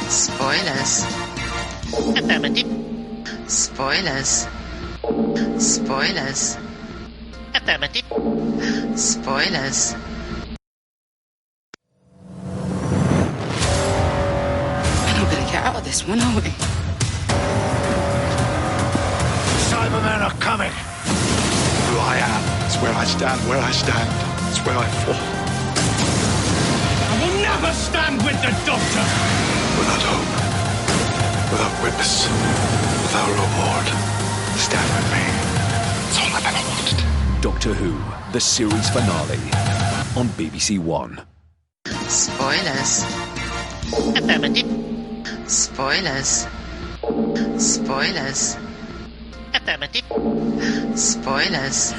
Spoilers. Affirmative. Spoilers. Spoilers. Affirmative. Spoilers. I don't better get out of this one, are we? Cybermen are coming. Who I am. It's where I stand, where I stand. It's where I fall. I will never stand with the Doctor. Without hope, without witness, without reward. Stand with me. It's all I've ever wanted. Doctor Who, the series finale on BBC One. Spoilers. Affirmative. Spoilers. Spoilers. Affirmative. Spoilers.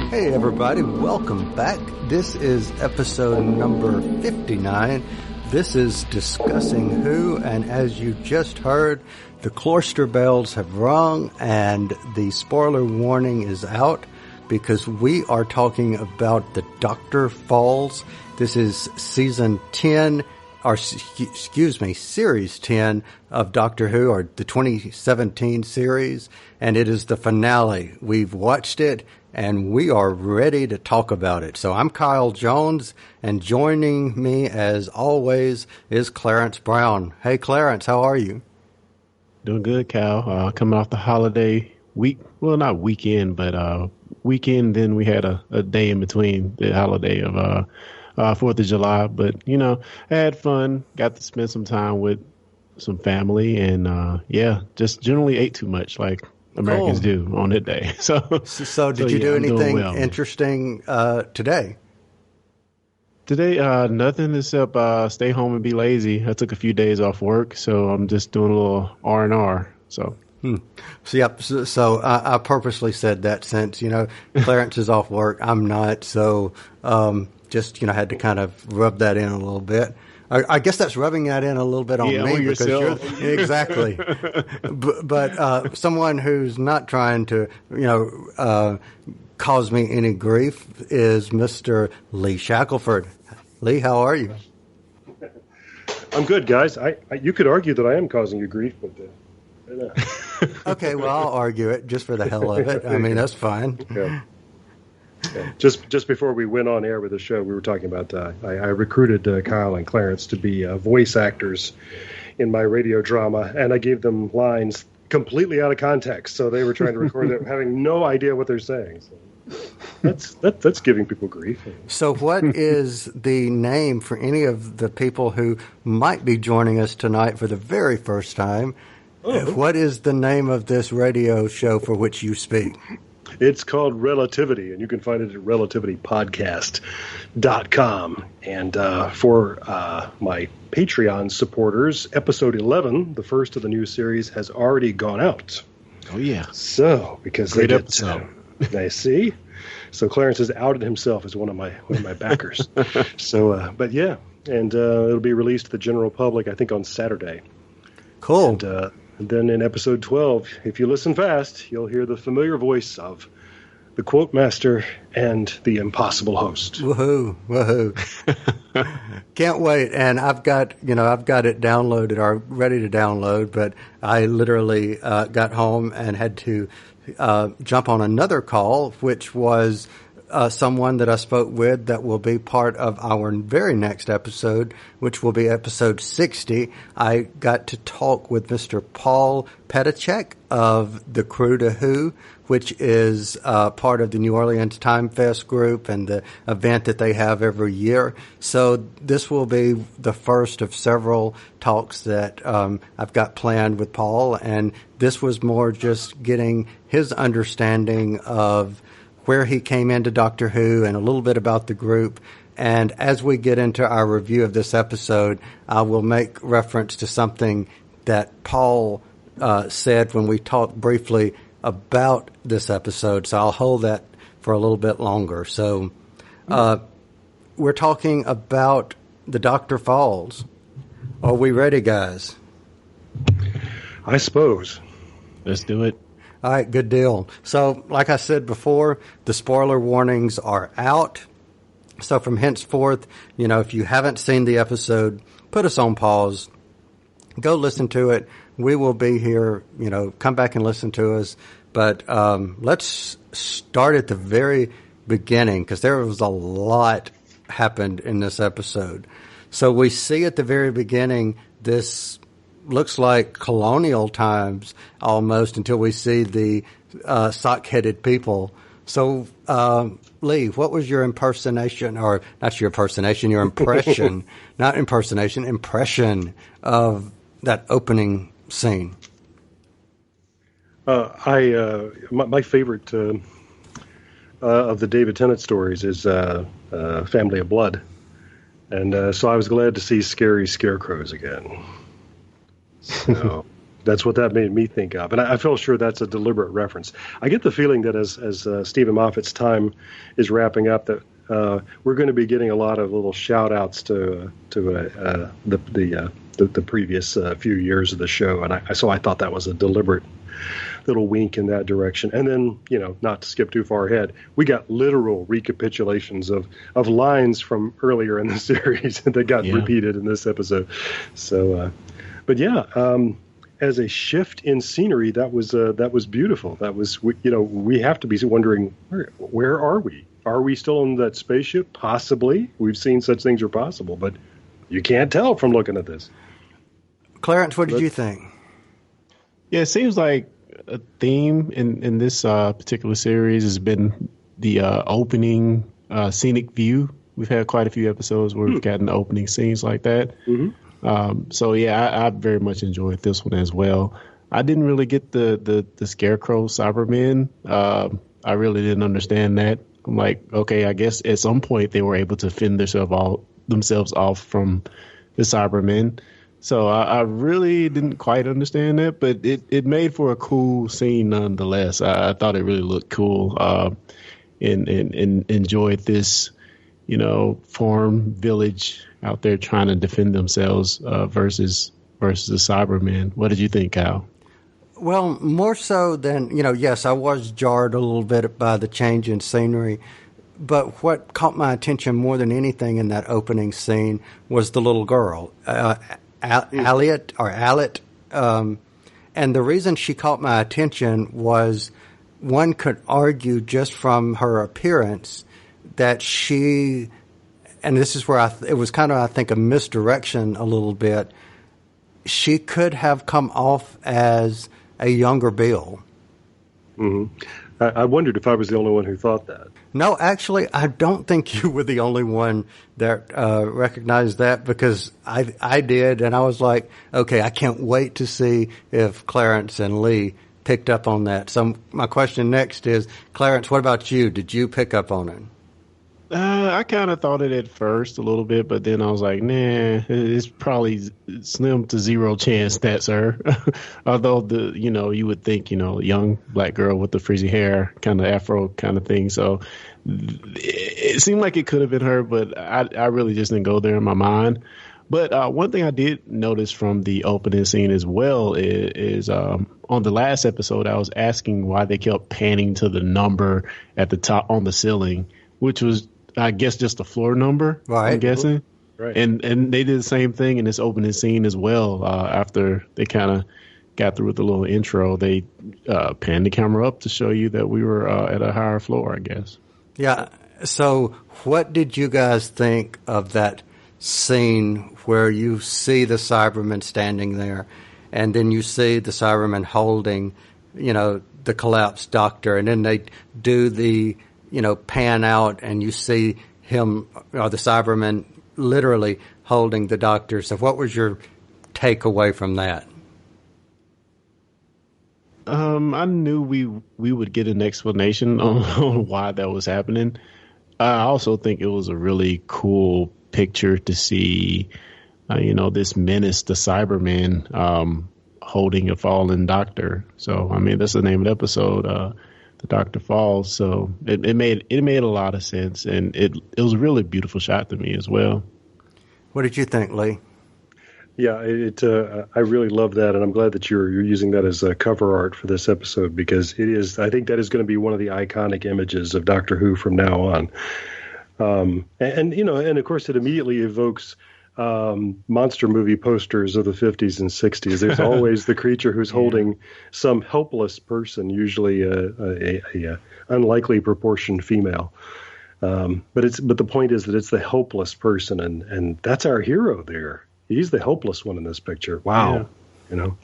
Hey everybody, welcome back. This is episode number 59. This is Discussing Who, and as you just heard, the cloister bells have rung and the spoiler warning is out because we are talking about the Doctor Falls. This is season 10, or series 10 of Doctor Who, or the 2017 series, and it is the finale. We've watched it, and we are ready to talk about it. So I'm Kyle Jones, and joining me, as always, is Clarence Brown. Hey, Clarence, how are you? Doing good, Cal. Coming off the holiday week. Well, not weekend, but weekend. Then we had a day in between the holiday of 4th of July. But, you know, I had fun. Got to spend some time with some family. And, just generally ate too much, like Americans do on that day. So did you do anything interesting today? Today, nothing except stay home and be lazy. I took a few days off work, so I'm just doing a little R&R. So. So I purposely said that since, Clarence is off work, I'm not. So just, had to kind of rub that in a little bit. I guess that's rubbing that in a little bit on me. On because yourself. Exactly. but someone who's not trying to, cause me any grief is Mr. Lee Shackleford. Lee, how are you? I'm good, guys. You could argue that I am causing you grief, but I don't know. Okay, well, I'll argue it just for the hell of it. I mean, that's fine. Yeah. Just before we went on air with the show, we were talking about I recruited Kyle and Clarence to be voice actors in my radio drama, and I gave them lines completely out of context, so they were trying to record it having no idea what they're saying. So that's giving people grief. So what is the name for any of the people who might be joining us tonight for the very first time? What is the name of this radio show for which you speak? It's called Relativity, and you can find it at relativitypodcast.com. And for my Patreon supporters, episode 11, the first of the new series, has already gone out. Oh, yeah. So, because great they get, episode. I see. So Clarence has outed himself as one of my backers. So, but yeah, and it'll be released to the general public, I think, on Saturday. Cool. And then in episode 12, if you listen fast, you'll hear the familiar voice of the Quote Master and the Impossible Host. Woohoo! Can't wait. And I've got it downloaded or ready to download, but I literally got home and had to jump on another call, which was someone that I spoke with that will be part of our very next episode, which will be episode 60. I got to talk with Mr. Paul Petacek of the Crew to Who, which is part of the New Orleans Time Fest group and the event that they have every year. So this will be the first of several talks that I've got planned with Paul, and this was more just getting his understanding of where he came into Doctor Who and a little bit about the group. And as we get into our review of this episode, I will make reference to something that Paul said when we talked briefly about this episode. So I'll hold that for a little bit longer. So we're talking about the Doctor Falls. Are we ready, guys? I suppose. Let's do it. All right, good deal. So, like I said before, the spoiler warnings are out. So from henceforth, if you haven't seen the episode, put us on pause. Go listen to it. We will be here, come back and listen to us. But let's start at the very beginning, because there was a lot happened in this episode. So we see at the very beginning, this looks like colonial times almost, until we see the sock-headed people. So, Lee, what was your impersonation, or not your impersonation, your impression, not impersonation, impression of that opening scene? My favorite of the David Tennant stories is Family of Blood. And so I was glad to see scary scarecrows again. So that's what that made me think of. And I feel sure that's a deliberate reference. I get the feeling that as Stephen Moffat's time is wrapping up, that we're going to be getting a lot of little shout-outs to the previous few years of the show. And so I thought that was a deliberate little wink in that direction. And then, not to skip too far ahead, we got literal recapitulations of lines from earlier in the series that got repeated in this episode. So, but yeah, as a shift in scenery, that was beautiful. That was, we have to be wondering, where are we? Are we still in that spaceship? Possibly. We've seen such things are possible, but you can't tell from looking at this. Clarence, what did you think? Yeah, it seems like a theme in this particular series has been the opening scenic view. We've had quite a few episodes where we've gotten opening scenes like that. Mm-hmm. So yeah, I very much enjoyed this one as well. I didn't really get the Scarecrow Cybermen. I really didn't understand that. I'm like, okay, I guess at some point they were able to fend themselves off from the Cybermen. So I really didn't quite understand that, but it made for a cool scene nonetheless. I thought it really looked cool, and enjoyed this, farm village out there trying to defend themselves versus the Cybermen. What did you think, Kyle? Well, more so than, yes, I was jarred a little bit by the change in scenery. But what caught my attention more than anything in that opening scene was the little girl, Alliot. And the reason she caught my attention was, one could argue just from her appearance that she, and this is where it was kind of, I think, a misdirection a little bit. She could have come off as a younger Bill. Mm-hmm. I wondered if I was the only one who thought that. No, actually, I don't think you were the only one that recognized that, because I did, and I was like, okay, I can't wait to see if Clarence and Lee picked up on that. So my question next is, Clarence, what about you? Did you pick up on it? I kind of thought it at first a little bit, but then I was like, nah, it's probably slim to zero chance that's her. Although you would think, young black girl with the frizzy hair, kind of afro kind of thing. So it seemed like it could have been her, but I really just didn't go there in my mind. But one thing I did notice from the opening scene as well is on the last episode, I was asking why they kept panning to the number at the top on the ceiling, which was, I guess, just a floor number, right. I'm guessing. Right. And they did the same thing in this opening scene as well. After they kind of got through with the little intro, they panned the camera up to show you that we were at a higher floor, I guess. Yeah. So what did you guys think of that scene where you see the Cyberman standing there, and then you see the Cyberman holding, the collapsed doctor, and then they do the pan out, and you see him, or the Cyberman, literally holding the doctor. So what was your takeaway from that? I knew we would get an explanation on why that was happening. I also think it was a really cool picture to see, this menace, the Cyberman, holding a fallen doctor. So, that's the name of the episode, the Doctor Falls. So it made a lot of sense, and it was a really beautiful shot to me as well. What did you think, Lee? Yeah, I really love that, and I'm glad that you're using that as cover art for this episode, because I think that is going to be one of the iconic images of Doctor Who from now on. And of course, it immediately evokes monster movie posters of the 50s and 60s. There's always the creature who's holding some helpless person, usually a unlikely proportioned female. But the point is that it's the helpless person, and that's our hero there. He's the helpless one in this picture. Wow, No,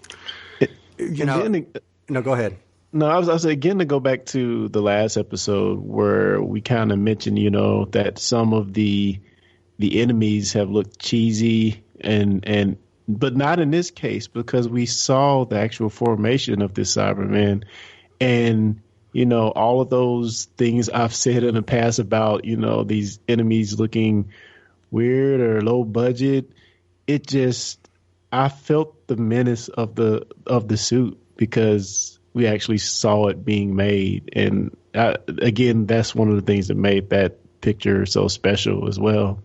go ahead. No, I was again to go back to the last episode where we kind of mentioned, that some of the enemies have looked cheesy but not in this case, because we saw the actual formation of this Cyberman, and all of those things I've said in the past about these enemies looking weird or low budget. I felt the menace of the suit because we actually saw it being made, and again, that's one of the things that made that picture so special as well.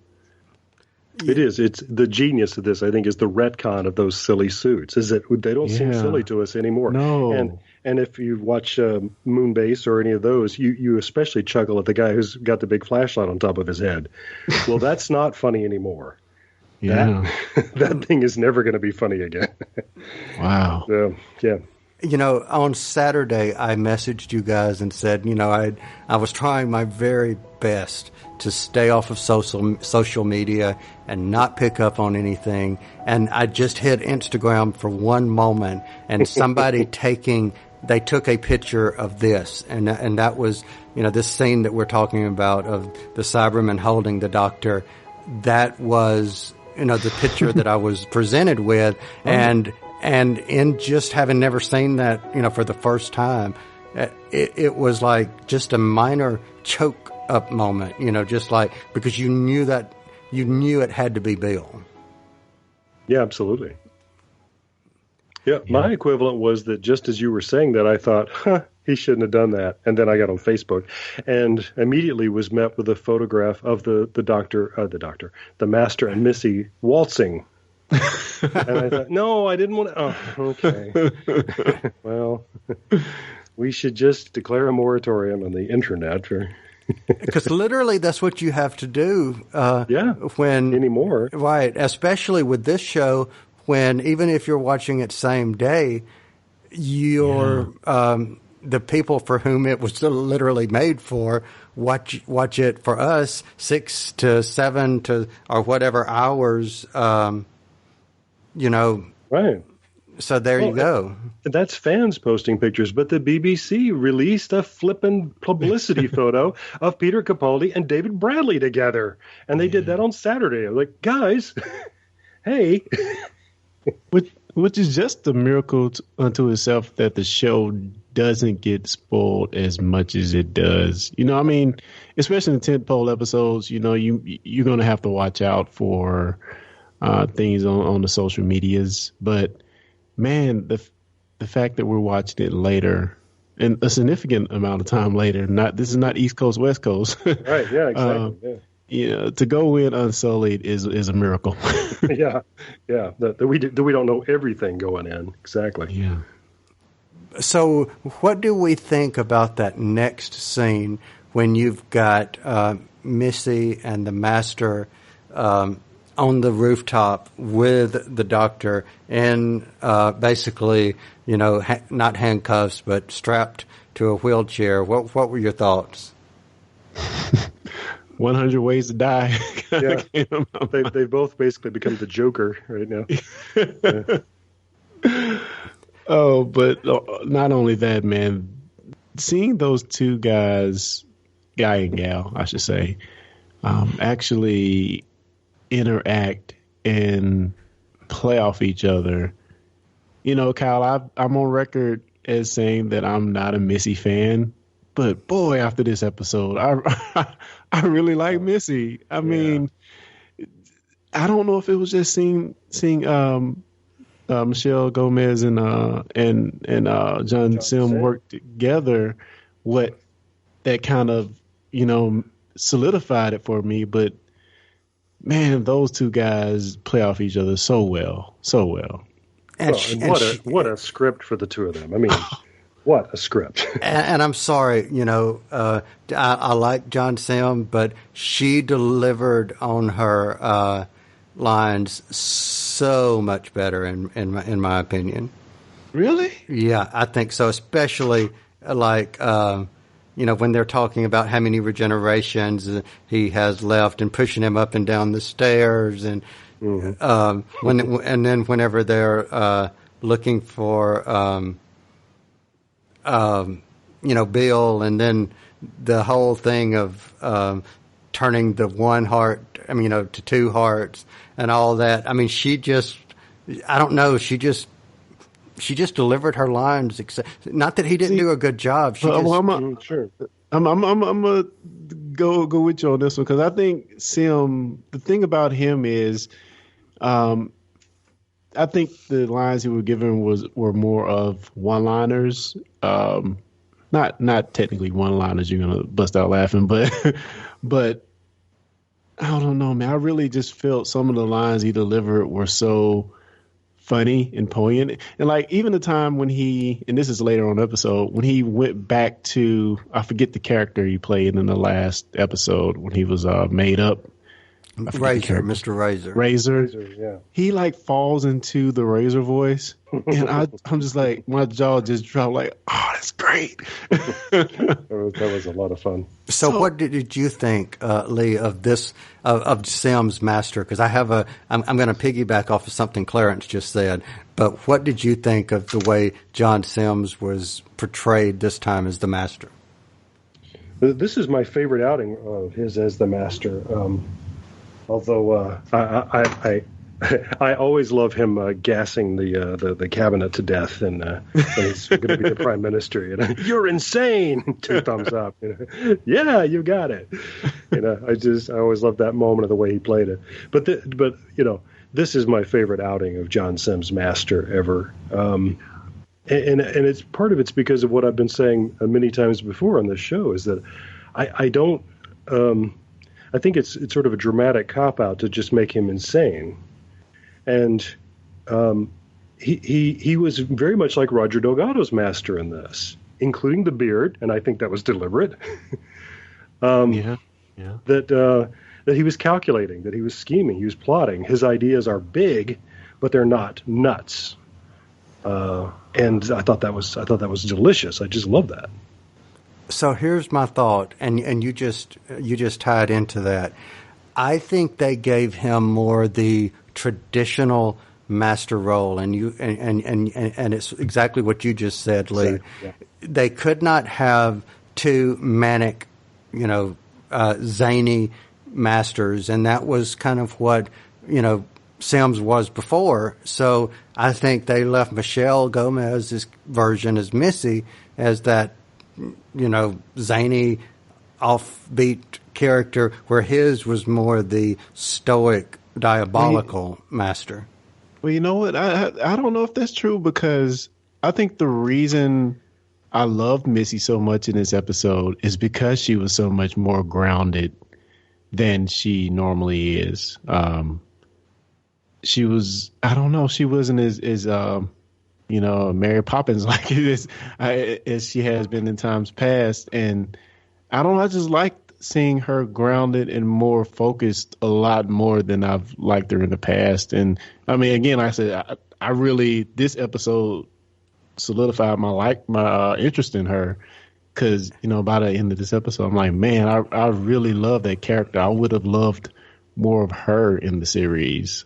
It is. It's the genius of this, I think, is the retcon of those silly suits. Is that they don't seem silly to us anymore. No. And if you watch Moonbase or any of those, you especially chuckle at the guy who's got the big flashlight on top of his head. Well, that's not funny anymore. Yeah. That thing is never going to be funny again. Wow. So, yeah. On Saturday, I messaged you guys and said, I was trying my very best to stay off of social media and not pick up on anything. And I just hit Instagram for one moment, and somebody they took a picture of this. And that was, this scene that we're talking about of the Cyberman holding the doctor. That was, the picture that I was presented with. And in just having never seen that, for the first time, it was like just a minor choke up moment, just like, because you knew it had to be Bill. Yeah, absolutely. Yeah, my equivalent was that just as you were saying that, I thought, he shouldn't have done that. And then I got on Facebook and immediately was met with a photograph of the Master and Missy waltzing. And I thought, no, I didn't want to. Oh, okay. Well, we should just declare a moratorium on the internet for. Because literally, that's what you have to do. When anymore, right? Especially with this show, when even if you're watching it same day, the people for whom it was literally made for watch it for us 6 to 7 to or whatever hours. Right. So there you go. That's fans posting pictures, but the BBC released a flippin' publicity photo of Peter Capaldi and David Bradley together, and they did that on Saturday. I was like, guys, hey. Which is just a miracle unto itself that the show doesn't get spoiled as much as it does. Especially in the tentpole episodes, you're going to have to watch out for things on the social medias, but man, the fact that we're watching it later, and a significant amount of time later, this is not East Coast, West Coast. Right, yeah, exactly. To go in unsullied is a miracle. Yeah. That we don't know everything going in. Exactly. Yeah. So what do we think about that next scene when you've got Missy and the Master on the rooftop with the doctor in basically, not handcuffs, but strapped to a wheelchair? What were your thoughts? 100 Ways to Die. Yeah. They've both basically become the Joker right now. Yeah. Oh, but not only that, man, seeing those two guys, guy and gal, I should say, actually interact and play off each other. Kyle, I'm on record as saying that I'm not a Missy fan, but boy, after this episode, I really like Missy. I mean, I don't know if it was just seeing Michelle Gomez and John Sim work together, what that kind of solidified it for me. But man, those two guys play off each other so well. And what a script for the two of them. I mean, what a script. And I'm sorry, I like John Sim, but she delivered on her lines so much better in my opinion. Really? Yeah, I think so. Especially when they're talking about how many regenerations he has left and pushing him up and down the stairs, and whenever they're looking for Bill, and then the whole thing of turning the one heart, to two hearts and all that. I mean, she just delivered her lines. Not that he didn't do a good job. Sure. I'm gonna go with you on this one, because I think Sim. The thing about him is, I think the lines he was given were more of one-liners. Not technically one-liners. You're gonna bust out laughing, but I don't know, man. I really just felt some of the lines he delivered were so funny and poignant. And like even the time when and this is later on in the episode, when he went back to, I forget the character he played in the last episode when he was made up. Mr. Razor. Razor, yeah. He like falls into the Razor voice, and I'm just like, my jaw just dropped. Like, oh, that's great. That was a lot of fun. So what did you think, Lee, of this of Sim's master? Because I'm going to piggyback off of something Clarence just said. But what did you think of the way John Sims was portrayed this time as the master? This is my favorite outing of his as the master. Although I always love him gassing the cabinet to death, and he's going to be the prime minister. You're insane. 2 thumbs up. Yeah, you got it. I always love that moment of the way he played it. But this is my favorite outing of John Sims' master ever. And it's part of it's because of what I've been saying many times before on this show, is that I don't. I think it's sort of a dramatic cop-out to just make him insane. And he was very much like Roger Delgado's master in this, including the beard, and I think that was deliberate. That he was calculating, that he was scheming, he was plotting. His ideas are big, but they're not nuts. And I thought that was delicious. I just love that. So here's my thought, and you just tied into that. I think they gave him more the traditional master role, and it's exactly what you just said, Lee. Exactly, yeah. They could not have 2 manic, zany masters, and that was kind of what Sims was before. So I think they left Michelle Gomez's version as Missy as that, zany, offbeat character, where his was more the stoic, diabolical master. Well, you know what? I don't know if that's true, because I think the reason I loved Missy so much in this episode is because she was so much more grounded than she normally is. She was, I don't know, she wasn't as Mary Poppins like as she has been in times past. And I don't know, I just liked seeing her grounded and more focused a lot more than I've liked her in the past. And I mean, again, like I said, I really, this episode solidified my interest in her, because, by the end of this episode, I'm like, man, I really love that character. I would have loved more of her in the series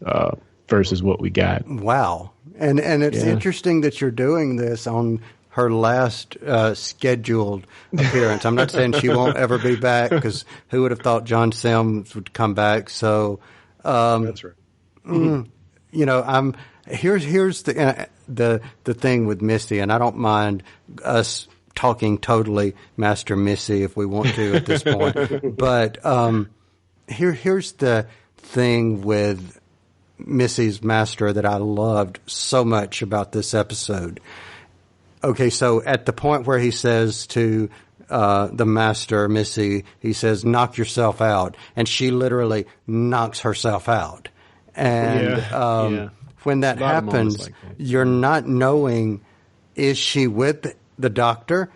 versus what we got. Wow. And it's interesting that you're doing this on her last scheduled appearance. I'm not saying she won't ever be back, because who would have thought John Sims would come back? So that's right. Here's the thing with Missy, and I don't mind us talking totally Master Missy if we want to at this point. But here's the thing with Missy's master that I loved so much about this episode. Okay, so at the point where he says to the master, Missy, he says, knock yourself out. And she literally knocks herself out. And when that happens, like that, you're not knowing, is she with the Doctor?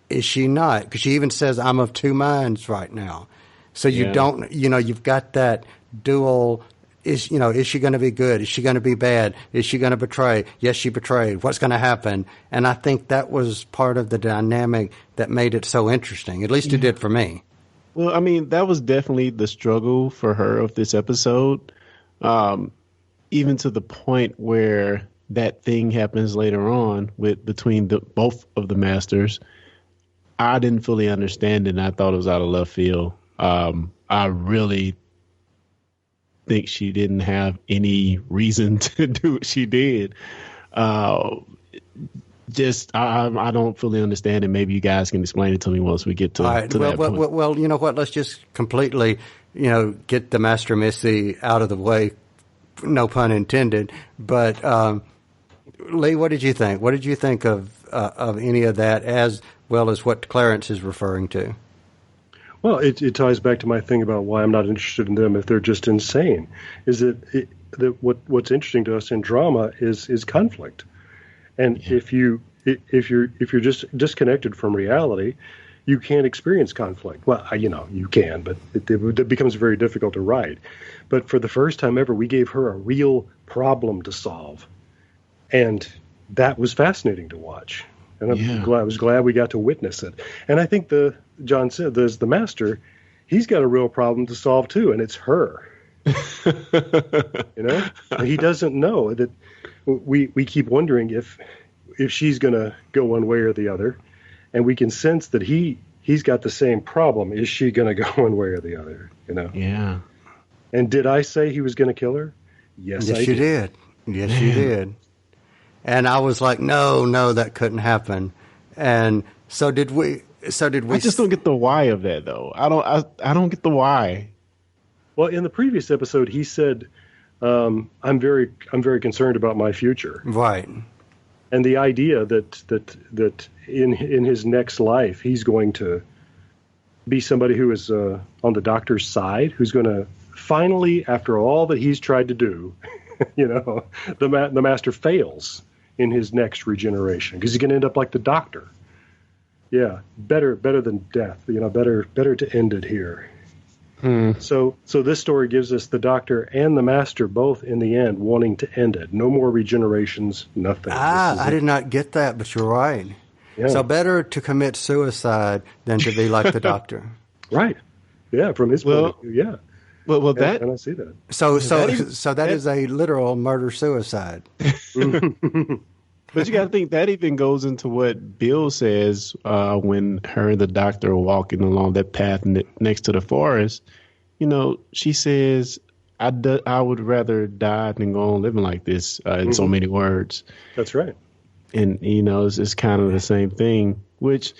Is she not? Because she even says, I'm of two minds right now. So you don't, you've got that dual, is she going to be good? Is she going to be bad? Is she going to betray? Yes, she betrayed. What's going to happen? And I think that was part of the dynamic that made it so interesting. At least it did for me. Well, I mean, that was definitely the struggle for her of this episode. Even to the point where that thing happens later on between both of the masters. I didn't fully understand it, and I thought it was out of left field. I really think she didn't have any reason to do what she did. I don't fully understand it. Maybe you guys can explain it to me once we get to, that point. Well, you know what? Let's just completely, get the Master Missy out of the way. No pun intended. But Lee, what did you think? What did you think of any of that, as well as what Clarence is referring to? Well, it ties back to my thing about why I'm not interested in them if they're just insane. Is that what's interesting to us in drama is conflict, and if you're just disconnected from reality, you can't experience conflict. Well, you can, but it becomes very difficult to write. But for the first time ever, we gave her a real problem to solve, and that was fascinating to watch. And I was glad we got to witness it. And I think John said, there's the Master. He's got a real problem to solve too, and it's her. And he doesn't know that we keep wondering if she's going to go one way or the other, and we can sense that he's got the same problem. Is she going to go one way or the other? Yeah. And did I say he was going to kill her? Yes, I did. Yes, you did. And I was like, no, that couldn't happen. And so did we. I just don't get the why of that, though. I don't get the why. Well, in the previous episode, he said, "I'm very concerned about my future." Right. And the idea that in his next life he's going to be somebody who is on the Doctor's side, who's going to finally, after all that he's tried to do, the Master fails in his next regeneration because he's going to end up like the Doctor. Yeah, better than death. Better to end it here. So this story gives us the Doctor and the Master both in the end wanting to end it. No more regenerations, nothing. I did not get that, but you're right. Yeah. So better to commit suicide than to be like the Doctor. Right. Yeah, from his point of view, yeah. Well, and I see that. So that is a literal murder-suicide. But you got to think that even goes into what Bill says when her and the Doctor are walking along that path next to the forest. She says, I would rather die than go on living like this, in so many words. That's right. And, it's kind of the same thing, which,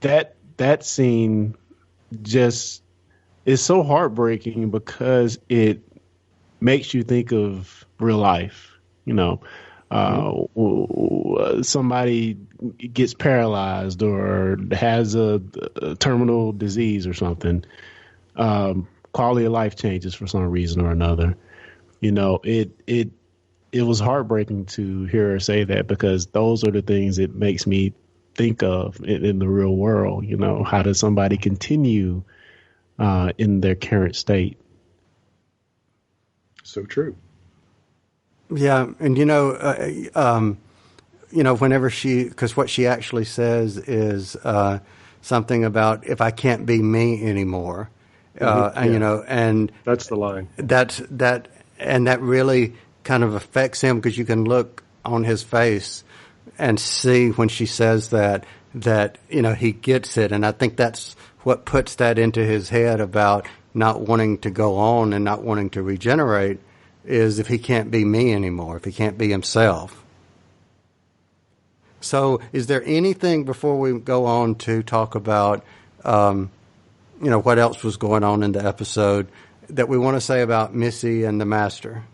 that scene just is so heartbreaking because it makes you think of real life, somebody gets paralyzed or has a terminal disease or something. Quality of life changes for some reason or another. It was heartbreaking to hear her say that because those are the things it makes me think of in the real world. How does somebody continue in their current state? So true. Yeah, and whenever because what she actually says is something about if I can't be me anymore, and that's the line. That really kind of affects him because you can look on his face and see when she says that he gets it, and I think that's what puts that into his head about not wanting to go on and not wanting to regenerate. Is if he can't be me anymore, if he can't be himself. So is there anything before we go on to talk about, what else was going on in the episode that we want to say about Missy and the Master?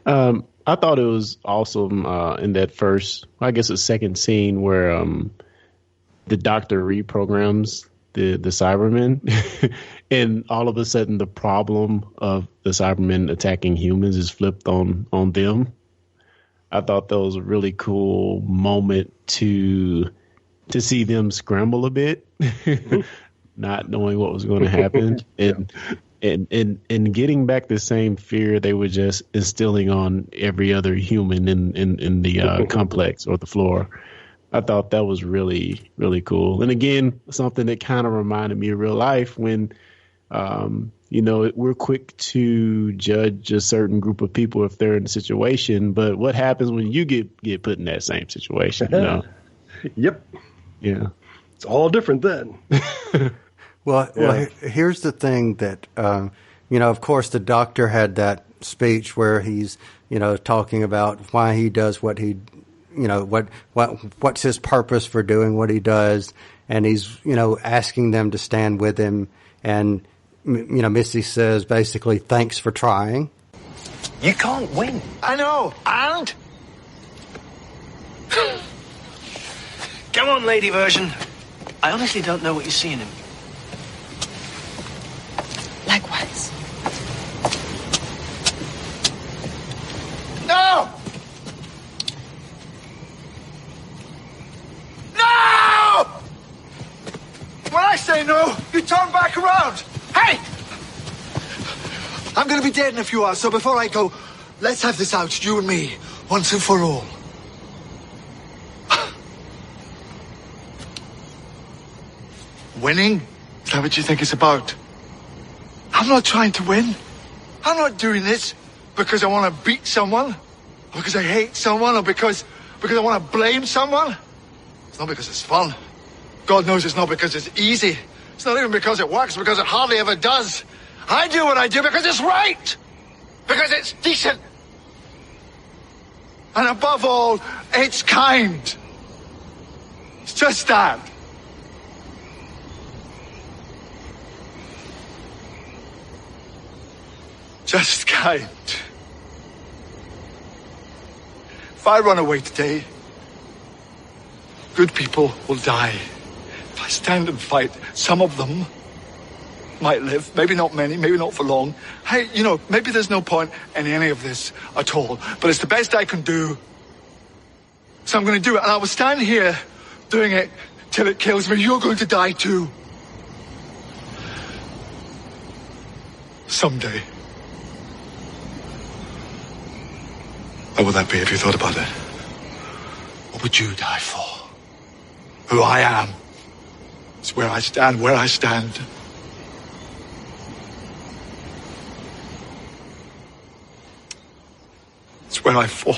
I thought it was awesome in that the second scene where the Doctor reprograms the Cybermen and all of a sudden the problem of the Cybermen attacking humans is flipped on them. I thought that was a really cool moment to see them scramble a bit, not knowing what was going to happen, and getting back the same fear they were just instilling on every other human in the complex or the floor. I thought that was really, really cool. And again, something that kind of reminded me of real life when, we're quick to judge a certain group of people if they're in a situation, but what happens when you get put in that same situation, you know? Yep. Yeah. It's all different then. Well, here's the thing that, of course, the doctor had that speech where he's, talking about why he does what he, what's his purpose for doing what he does. And he's, asking them to stand with him. And, Missy says basically, thanks for trying. You can't win. I know, and? Come on, lady version. I honestly don't know what you see in him. Likewise. No! No! When I say no, you turn back around. Hey! I'm gonna be dead in a few hours, so before I go, let's have this out, you and me, once and for all. Winning? Is that what you think it's about? I'm not trying to win. I'm not doing this because I want to beat someone, or because I hate someone, or because I want to blame someone. It's not because it's fun. God knows it's not because it's easy. It's not even because it works, because it hardly ever does. I do what I do because it's right. Because it's decent. And above all, it's kind. It's just that. Just kind. If I run away today, good people will die. If I stand and fight, some of them might live. Maybe not many, maybe not for long. Hey, maybe there's no point in any of this at all. But it's the best I can do. So I'm going to do it. And I will stand here doing it till it kills me. You're going to die too. Someday. What would that be if you thought about it? What would you die for? Who I am. It's where I stand. It's where I fall.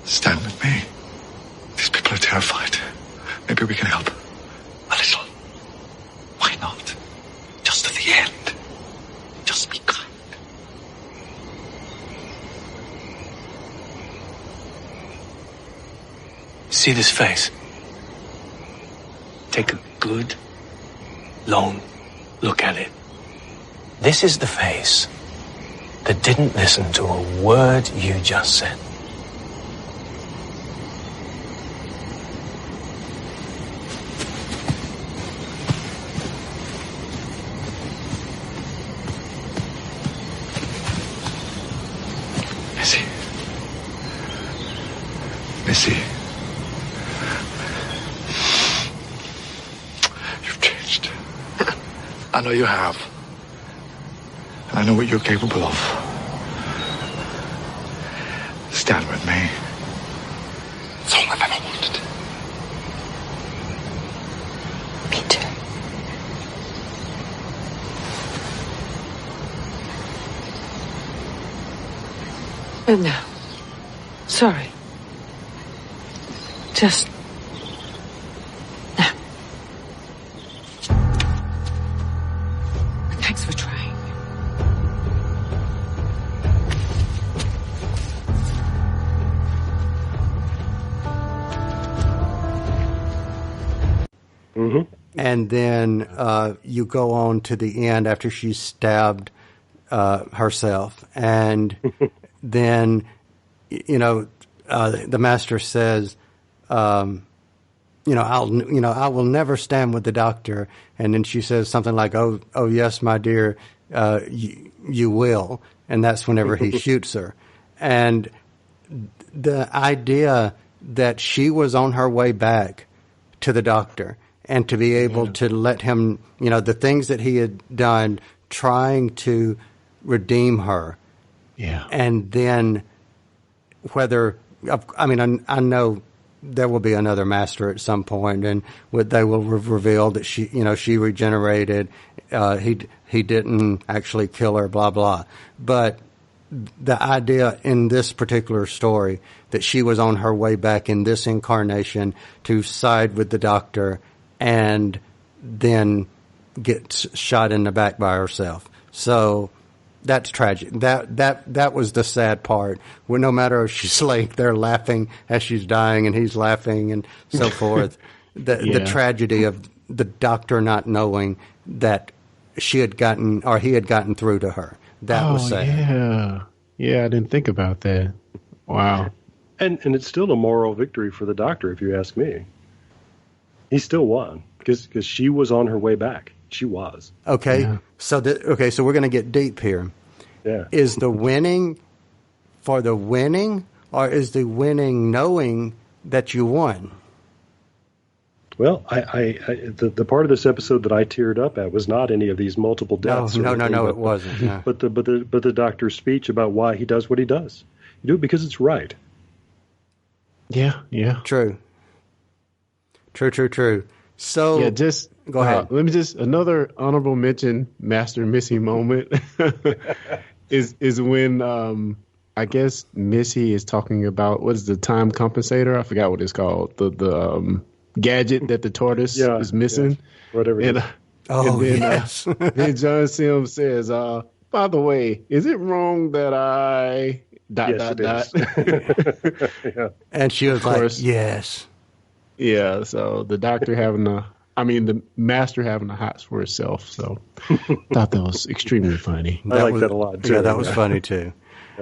Stand with me. These people are terrified. Maybe we can help. A little. Why not? Just to the end. Just be kind. See this face? Take a good, long look at it. This is the face that didn't listen to a word you just said. Missy. You've changed. I know you have. And I know what you're capable of. Stand with me. It's all I've ever wanted. Me too. And now. Sorry. Just now. Thanks for trying. Mm-hmm. And then you go on to the end after she's stabbed herself. And then, the master says, I will never stand with the doctor. And then she says something like, oh, yes, my dear, you will. And that's whenever he shoots her. And the idea that she was on her way back to the doctor and to be able to let him, the things that he had done, trying to redeem her. Yeah. And then I know there will be another master at some point, and they will reveal that she regenerated. He didn't actually kill her, blah, blah. But the idea in this particular story that she was on her way back in this incarnation to side with the doctor and then gets shot in the back by herself. So that's tragic. That was the sad part. Where no matter if she's like they're laughing as she's dying and he's laughing and so forth. The tragedy of the doctor not knowing that he had gotten through to her. That was sad. Yeah, I didn't think about that. Wow. And it's still a moral victory for the doctor, if you ask me. He still won because she was on her way back. She was. Okay. Yeah. So we're going to get deep here. Yeah. Is the winning for the winning, or is the winning knowing that you won? Well, the part of this episode that I teared up at was not any of these multiple deaths. No, it wasn't. No. But the doctor's speech about why he does what he does. You do it because it's right. Yeah. True. So yeah, just go ahead. Let me just another honorable mention, Master Missy moment is when I guess Missy is talking about what is the time compensator? I forgot what it's called. The gadget that the tortoise is missing. Yeah. Whatever. And, yes. Then John Sims says, by the way, is it wrong that I Yes, Yeah. And she was like, yes. Yeah, so the doctor the master having the hots for herself. So thought that was extremely funny. I like that a lot, too. Yeah, that was funny, too.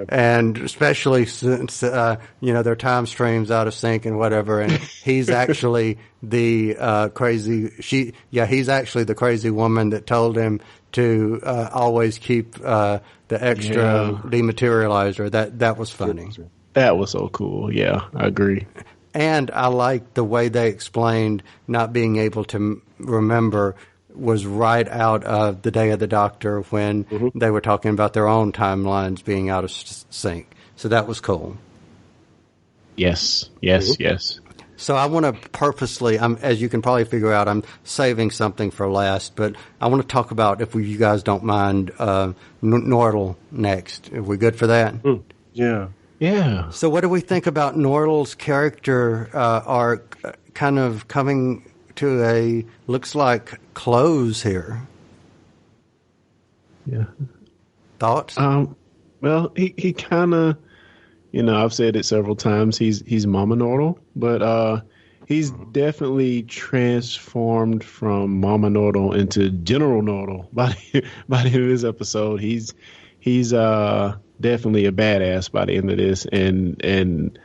And especially since, their time streams out of sync and whatever, and he's actually the he's actually the crazy woman that told him to always keep the extra dematerializer. That was funny. That was so cool. Yeah, I agree. And I like the way they explained not being able to remember was right out of the Day of the Doctor when they were talking about their own timelines being out of sync. So that was cool. Yes. So I want to purposely, as you can probably figure out, I'm saving something for last, but I want to talk about, if you guys don't mind, Nardole next. Are we good for that? Yeah. Yeah. So what do we think about Nardole's character arc kind of coming to a, looks like, close here? Yeah. Thoughts? Well, he kind of, I've said it several times, he's Mama Nardole, but he's definitely transformed from Mama Nardole into General Nardole by the end of this episode. He's definitely a badass by the end of this, and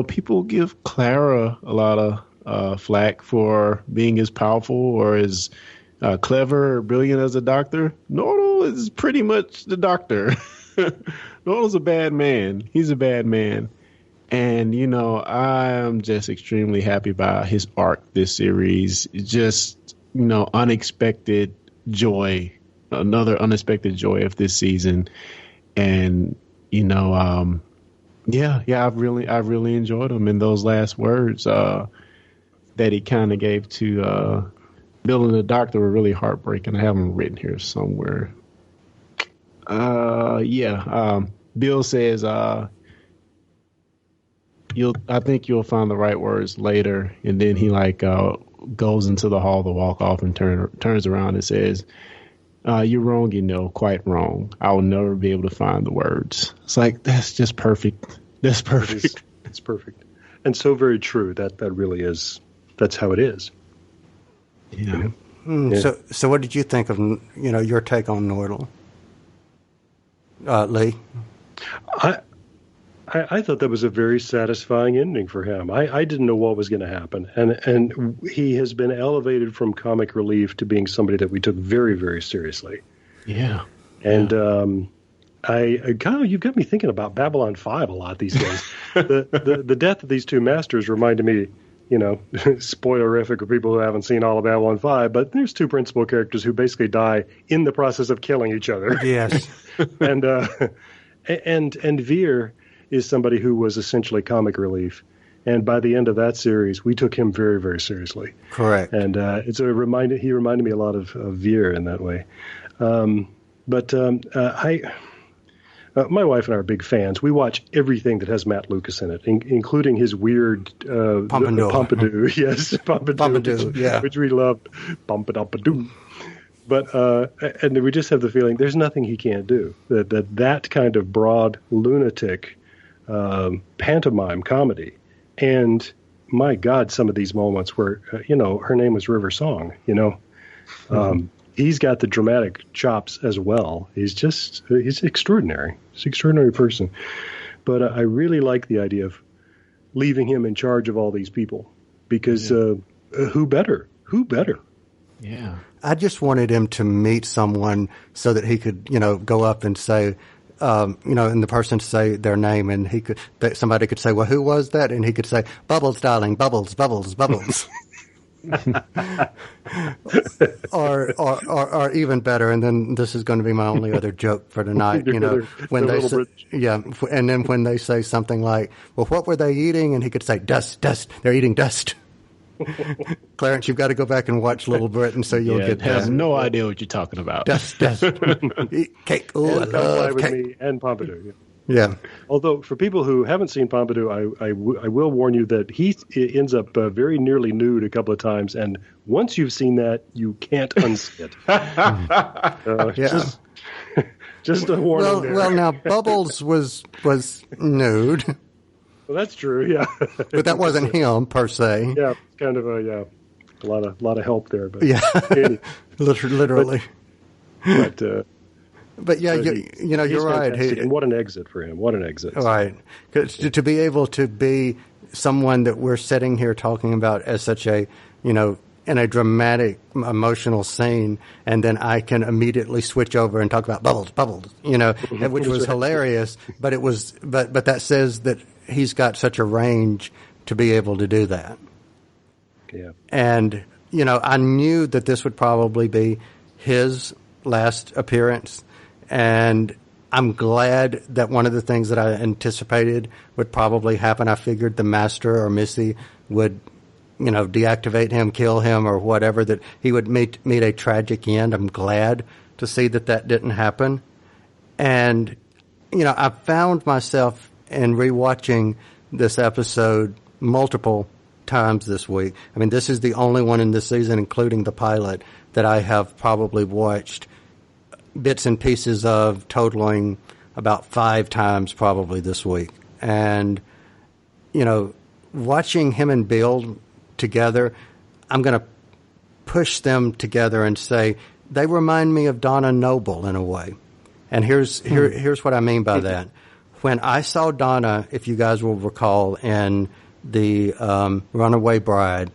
people give Clara a lot of flack for being as powerful or as clever or brilliant as a doctor. Nardole is pretty much the doctor. Nardole's a bad man. He's a bad man, and I am just extremely happy about his arc this series. Just unexpected joy, another unexpected joy of this season. And I've really enjoyed him. And those last words that he kind of gave to Bill and the doctor were really heartbreaking. I have them written here somewhere. Bill says, I think you'll find the right words later. And then he goes into the hall to walk off and turns around and says, you're wrong, quite wrong. I will never be able to find the words. It's like, that's just perfect. That's perfect. It's perfect. And so very true. That really is, that's how it is. Yeah. So what did you think of, your take on Nardole? Lee? I thought that was a very satisfying ending for him. I didn't know what was going to happen, and he has been elevated from comic relief to being somebody that we took very, very seriously. Yeah, and I kind of, you've got me thinking about Babylon 5 a lot these days. the death of these two masters reminded me, spoilerific for people who haven't seen all of Babylon 5, but there's two principal characters who basically die in the process of killing each other. Yes, and Veer is somebody who was essentially comic relief. And by the end of that series, we took him very, very seriously. Correct. And he reminded me a lot of Veer in that way. My wife and I are big fans. We watch everything that has Matt Lucas in it, including his weird Pompadour. Yes, Pompadour, which we love. Pompadour. But and we just have the feeling there's nothing he can't do. That kind of broad lunatic pantomime comedy, and my God, some of these moments where her name was River Song. He's got the dramatic chops as well. He's extraordinary. He's an extraordinary person. But I really like the idea of leaving him in charge of all these people, because who better? Who better? Yeah. I just wanted him to meet someone so that he could, go up and say, and the person say their name, and somebody could say, well, who was that? And he could say, Bubbles, darling, Bubbles, Bubbles, Bubbles. or even better, and then this is going to be my only other joke for tonight. When they say, and then when they say something like, well, what were they eating? And he could say, dust, they're eating dust. Clarence, you've got to go back and watch Little Britain so you'll get that. I have no idea what you're talking about. Dust. Cake. Oh, I love with cake. Me and Pompadour. Yeah. Although for people who haven't seen Pompadour, I will warn you that he ends up very nearly nude a couple of times, and once you've seen that, you can't unsee it. Just a warning there. Well, now Bubbles was nude. Well, that's true, yeah. But that wasn't him per se. Yeah, kind of a lot of help there. But yeah, literally. But yeah, you're right. And what an exit for him! What an exit! Right, to be able to be someone that we're sitting here talking about as such a, in a dramatic, emotional scene, and then I can immediately switch over and talk about Bubbles, which was hilarious. But it was, but that says that he's got such a range to be able to do that. Yeah, and I knew that this would probably be his last appearance. And I'm glad that one of the things that I anticipated would probably happen, I figured the Master or Missy would, deactivate him, kill him, or whatever, that he would meet a tragic end. I'm glad to see that didn't happen. And, I found myself in rewatching this episode multiple times this week. I mean, this is the only one in this season, including the pilot, that I have probably watched bits and pieces of, totaling about 5 times probably this week. And, watching him and Bill together, I'm going to push them together and say they remind me of Donna Noble in a way. And here's what I mean by that. When I saw Donna, if you guys will recall, in the Runaway Bride,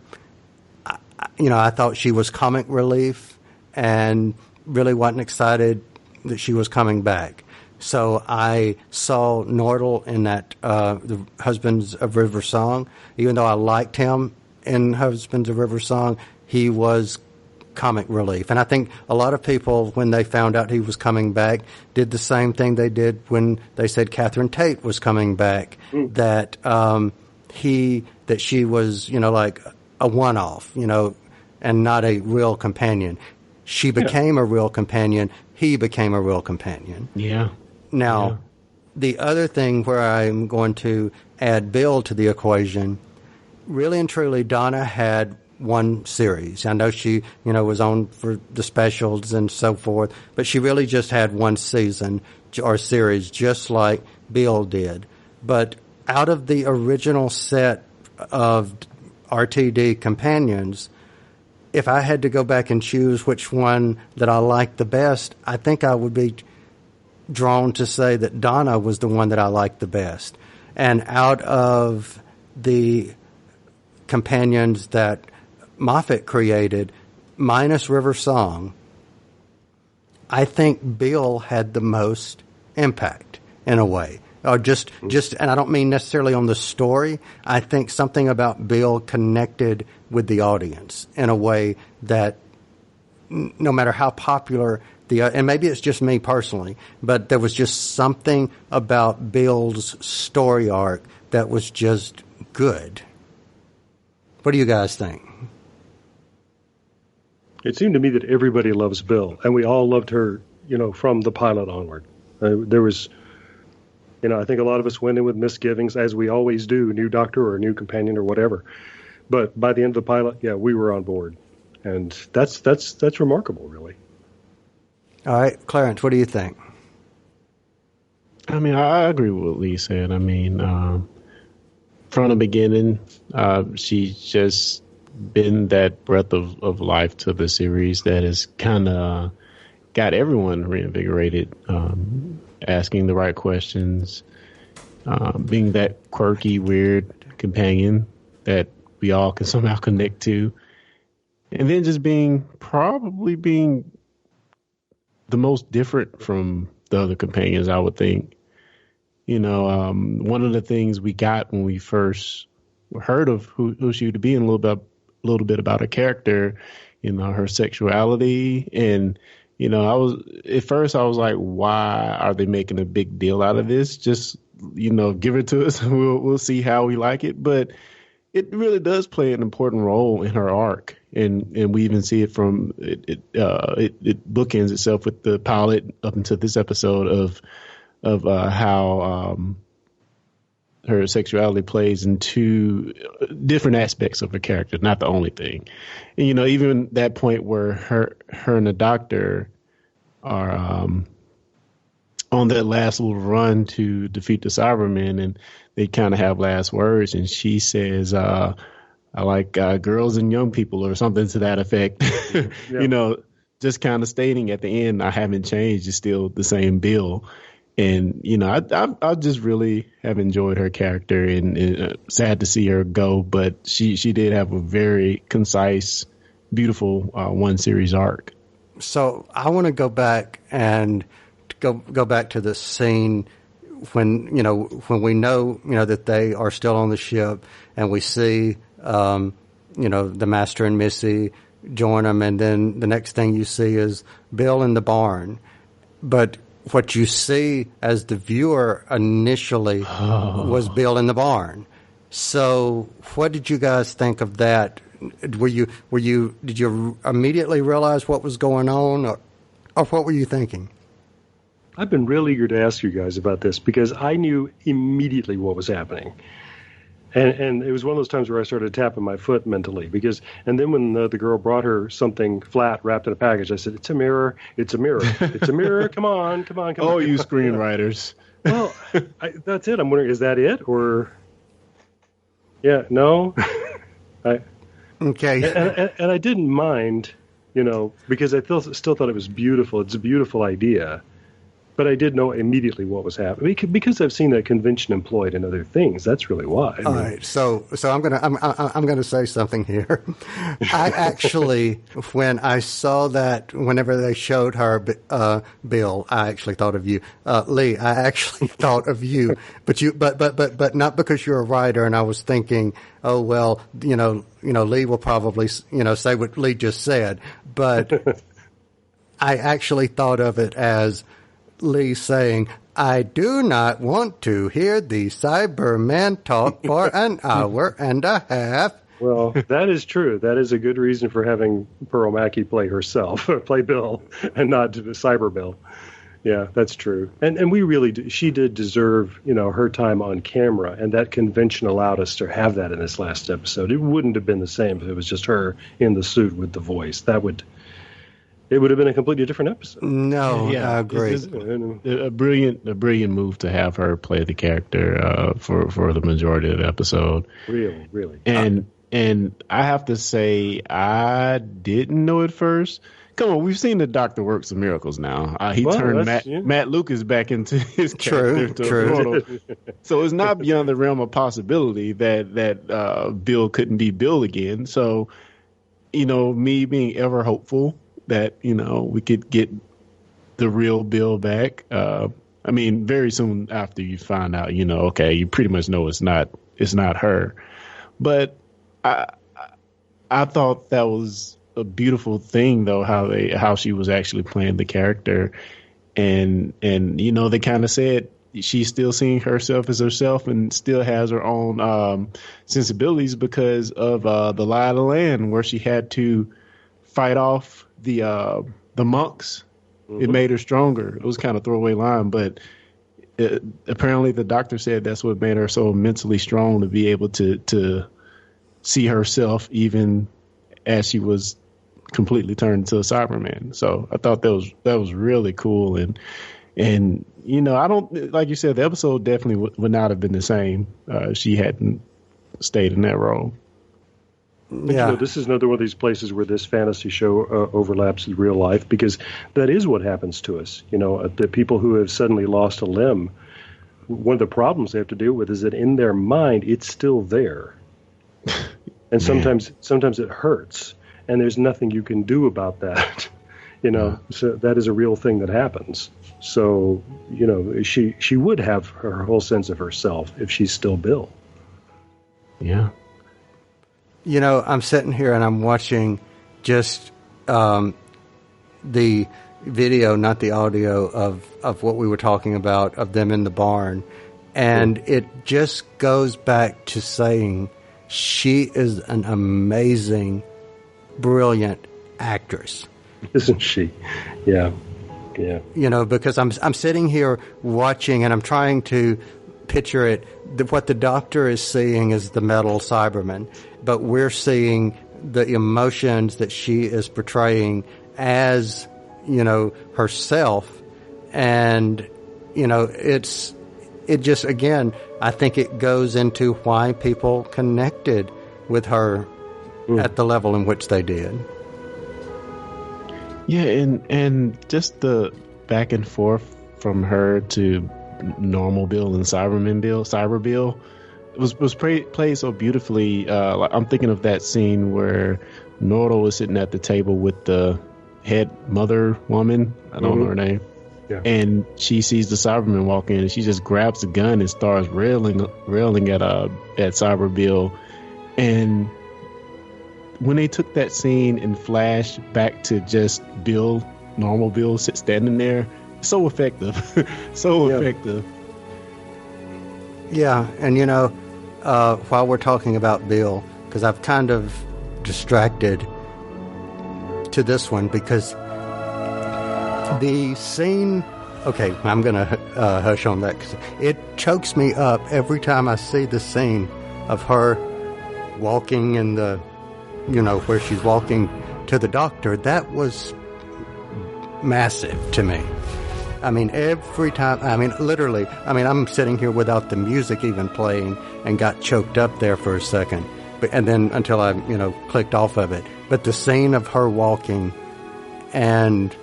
I thought she was comic relief and really wasn't excited that she was coming back. So I saw Nardole in that the Husbands of River Song. Even though I liked him in Husbands of River Song, he was comic relief. And I think a lot of people, when they found out he was coming back, did the same thing they did when they said Catherine Tate was coming back, that she was, like a one-off, and not a real companion. She became a real companion. He became a real companion. Yeah. Now, the other thing where I'm going to add Bill to the equation, really and truly, Donna had one series. I know she, was on for the specials and so forth, but she really just had one season or series, just like Bill did. But out of the original set of RTD companions, if I had to go back and choose which one that I liked the best, I think I would be drawn to say that Donna was the one that I liked the best. And out of the companions that Moffat created, minus River Song, I think Bill had the most impact in a way. Or just, and I don't mean necessarily on the story. I think something about Bill connected with the audience in a way that no matter how popular and maybe it's just me personally, but there was just something about Bill's story arc that was just good. What do you guys think? It seemed to me that everybody loves Bill, and we all loved her, from the pilot onward. There was, I think a lot of us went in with misgivings, as we always do, new doctor or new companion or whatever. But by the end of the pilot, yeah, we were on board. And that's remarkable, really. All right, Clarence, what do you think? I mean, I agree with what Lee said. I mean, from the beginning, she's just been that breath of life to the series that has kind of got everyone reinvigorated, asking the right questions, being that quirky, weird companion that we all can somehow connect to, and then just being the most different from the other companions, I would think. One of the things we got when we first heard of who she would be, and a little bit about her character, her sexuality, and at first I was like, why are they making a big deal out of this? Just give it to us, and we'll see how we like it. But it really does play an important role in her arc, and we even see it from it bookends itself with the pilot up until this episode of how her sexuality plays into different aspects of her character, not the only thing. And, even that point where her and the doctor are on that last little run to defeat the Cybermen, and they kind of have last words, and she says, I like girls and young people, or something to that effect. Yeah. Just kind of stating at the end, I haven't changed, it's still the same Bill. And, I just really have enjoyed her character, and sad to see her go, but she did have a very concise, beautiful one series arc. So I want to go back and go back to the scene when we know that they are still on the ship, and we see the Master and Missy join them, and then the next thing you see is Bill in the barn. But what you see as the viewer initially was Bill in the barn. So what did you guys think of that? Did you immediately realize what was going on, or what were you thinking? I've been real eager to ask you guys about this, because I knew immediately what was happening. And it was one of those times where I started tapping my foot mentally, and then when the girl brought her something flat wrapped in a package, I said, it's a mirror, it's a mirror, it's a mirror, come on. Oh, you screenwriters. Well, that's it. I'm wondering, is that it? Or, yeah, no? Okay. And I didn't mind, because I still thought it was beautiful. It's a beautiful idea. But I did know immediately what was happening, because I've seen that convention employed in other things. That's really why. All right, so I'm gonna say something here. I actually, when I saw that, whenever they showed her Bill, I actually thought of you, Lee. I actually thought of you, but not because you're a writer. And I was thinking, oh well, Lee will probably say what Lee just said, but I actually thought of it as Lee saying, I do not want to hear the Cyberman talk for an hour and a half. Well, that is true. That is a good reason for having Pearl Mackie play herself, play Bill, and not the Cyber Bill. Yeah, that's true. And we really she did deserve, her time on camera, and that convention allowed us to have that in this last episode. It wouldn't have been the same if it was just her in the suit with the voice. It would have been a completely different episode. No, yeah, I agree. It's a brilliant move to have her play the character for the majority of the episode. Really. And I have to say, I didn't know at first, Come on, we've seen the Doctor work some miracles now. He turned Matt Lucas back into his character. True. So it's not beyond the realm of possibility that Bill couldn't be Bill again. So, me being ever hopeful that, we could get the real Bill back. Very soon after you find out, okay, you pretty much know it's not her. But I thought that was a beautiful thing, though, how she was actually playing the character, and they kind of said she's still seeing herself as herself and still has her own sensibilities because of the lie of the land, where she had to fight off the monks. Mm-hmm. It made her stronger. It was kind of a throwaway line, but apparently the Doctor said that's what made her so mentally strong, to be able to see herself even as she was completely turned into a Cyberman. So I thought that was really cool, and I don't, like you said, the episode definitely would not have been the same if she hadn't stayed in that role. Yeah, this is another one of these places where this fantasy show overlaps with real life, because that is what happens to us. The people who have suddenly lost a limb, one of the problems they have to deal with is that in their mind it's still there, and sometimes it hurts. And there's nothing you can do about that, So that is a real thing that happens. So, she would have her whole sense of herself if she's still Bill. Yeah. I'm sitting here and I'm watching just the video, not the audio, of what we were talking about, of them in the barn. And it just goes back to saying she is an amazing, brilliant actress, isn't she? Yeah. Because I'm sitting here watching and I'm trying to picture it. What the Doctor is seeing is the metal Cyberman, but we're seeing the emotions that she is portraying as herself, and it just, again, I think it goes into why people connected with her at the level in which they did. Yeah, and just the back and forth from her to normal Bill and Cyber Bill, was played so beautifully. I'm thinking of that scene where Nardole was sitting at the table with the head mother woman. I don't know her name. Yeah. And she sees the Cyberman walk in, and she just grabs the gun and starts railing at Cyber Bill. And when they took that scene and flashed back to just Bill, normal Bill, standing there, so effective. Effective. Yeah, and while we're talking about Bill, because I've kind of distracted to this one, because the scene, okay, I'm going to hush on that, because it chokes me up every time I see the scene of her walking in the, where she's walking to the Doctor. That was massive to me. Every time, literally, I'm sitting here without the music even playing and got choked up there for a second. And then until I, clicked off of it. But the scene of her walking and,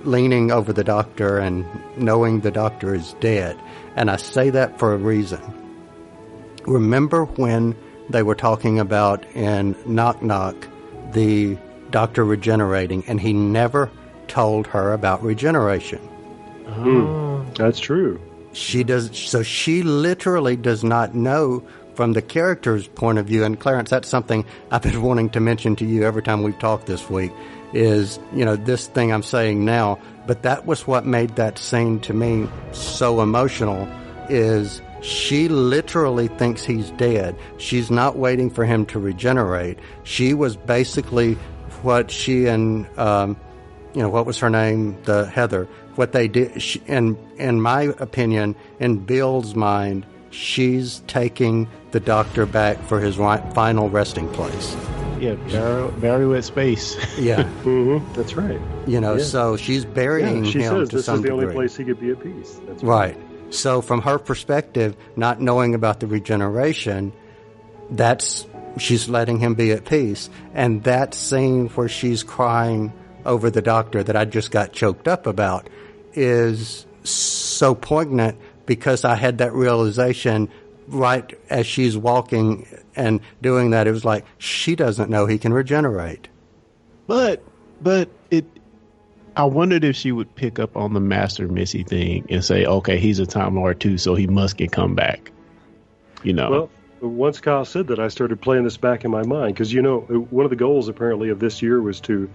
leaning over the Doctor and knowing the Doctor is dead. And I say that for a reason. Remember when they were talking about in Knock Knock the Doctor regenerating, and he never told her about regeneration. That's true. She does. So she literally does not know from the character's point of view. And Clarence, that's something I've been wanting to mention to you every time we've talked this week, is, this thing I'm saying now, but that was what made that scene to me so emotional, is she literally thinks he's dead. She's not waiting for him to regenerate. She was basically what she and, what was her name? The Heather. What they did, in my opinion, in Bill's mind, she's taking the Doctor back for his final resting place. Yeah, bury at space. Yeah. That's right. So she's burying him she says to this some is the degree. only place he could be at peace. That's right. So from her perspective, not knowing about the regeneration, she's letting him be at peace. And that scene where she's crying over the Doctor that I just got choked up about is so poignant because I had that realization right as she's walking and doing that. It was like, she doesn't know he can regenerate. But I wondered if she would pick up on the Master Missy thing and say, okay, he's a Time Lord too, so he must get come back. You know? Well, once Kyle said that, I started playing this back in my mind because, one of the goals apparently of this year was to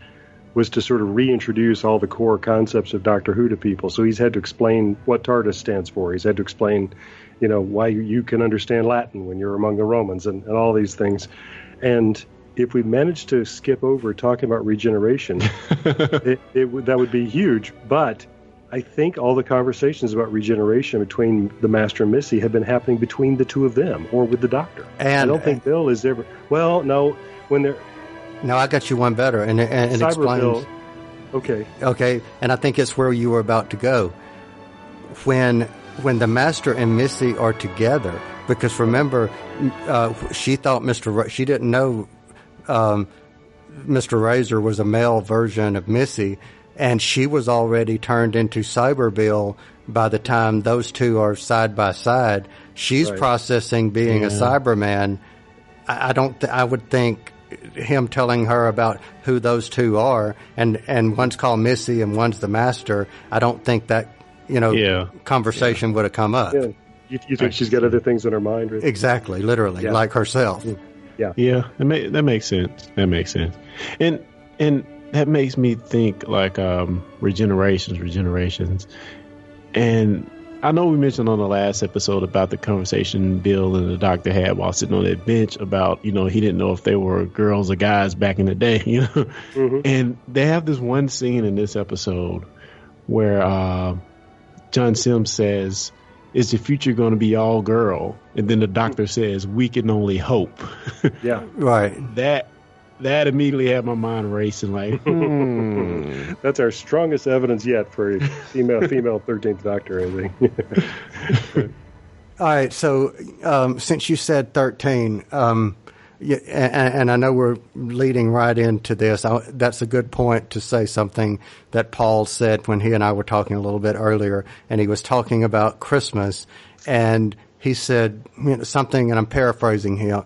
sort of reintroduce all the core concepts of Doctor Who to people. So he's had to explain what TARDIS stands for. He's had to explain, why you can understand Latin when you're among the Romans and all these things. And if we managed to skip over talking about regeneration, that would be huge. But I think all the conversations about regeneration between the Master and Missy have been happening between the two of them or with the Doctor. And I don't think Bill is ever... Well, no, when they're... No, I got you one better, and it explains... Bill, okay, and I think it's where you were about to go. When the Master and Missy are together, because remember, she thought she didn't know Mr. Razor was a male version of Missy, and she was already turned into Cyber Bill by the time those two are side by side. She's processing being a Cyberman. I would think him telling her about who those two are, and one's called Missy and one's the Master. I don't think that conversation would have come up. Yeah. You think she's got other things in her mind? Right? Exactly, literally, like herself. Yeah, that makes sense. That makes sense, and that makes me think like regenerations, and I know we mentioned on the last episode about the conversation Bill and the Doctor had while sitting on that bench about he didn't know if they were girls or guys back in the day, Mm-hmm. And they have this one scene in this episode where John Sims says, "Is the future going to be all girl?" And then the Doctor says, "We can only hope." Yeah, right. That immediately had my mind racing. Like, that's our strongest evidence yet for a female 13th Doctor, I think. All right. So since you said 13, and I know we're leading right into this, that's a good point to say something that Paul said when he and I were talking a little bit earlier, and he was talking about Christmas, and he said something, and I'm paraphrasing him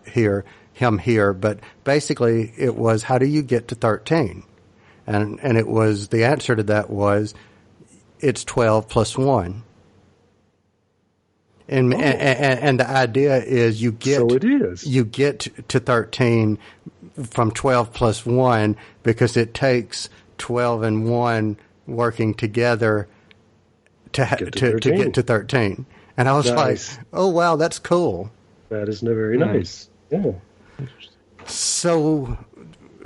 here, but basically it was, how do you get to 13? And it was, the answer to that was, it's 12 plus 1. And the idea is you get to 13 from 12 plus 1 because it takes 12 and 1 working together to get to 13. And I was like, oh wow, that's cool. That is very nice. Yeah. So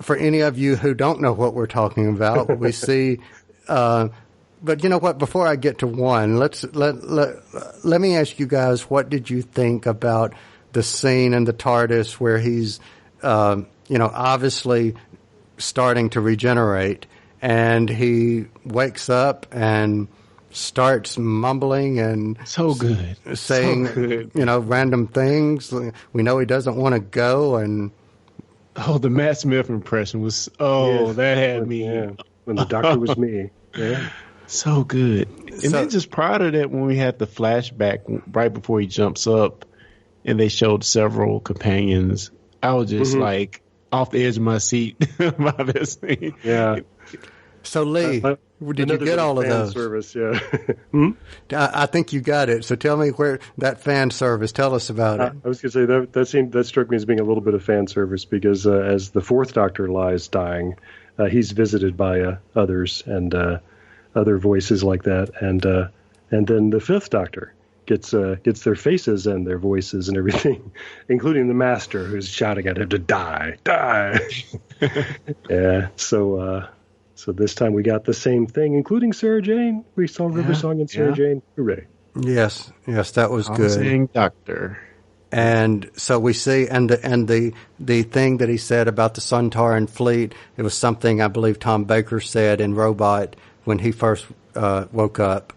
for any of you who don't know what we're talking about, we see but you know what? Before I get to one, let me ask you guys, what did you think about the scene in the TARDIS where he's, obviously starting to regenerate, and he wakes up and starts mumbling and saying, random things. We know he doesn't want to go, and the Matt Smith impression was that had me. Yeah. When the Doctor was me. Yeah. So good. And then just prior to that, when we had the flashback right before he jumps up and they showed several companions, I was just like off the edge of my seat by this scene. Yeah. So Lee, did you get all of those? Service, yeah. I think you got it. So tell me where that fan service. Tell us about it. I was going to say that struck me as being a little bit of fan service because as the fourth Doctor lies dying, he's visited by others and other voices like that, and then the fifth Doctor gets their faces and their voices and everything, including the Master, who's shouting at him to die. Yeah. So this time we got the same thing, including Sarah Jane. We saw River Song and Sarah Jane. Hooray! Yes, that was good. Saying Doctor. And so we see, and the thing that he said about the Suntaran fleet, it was something I believe Tom Baker said in Robot when he first woke up.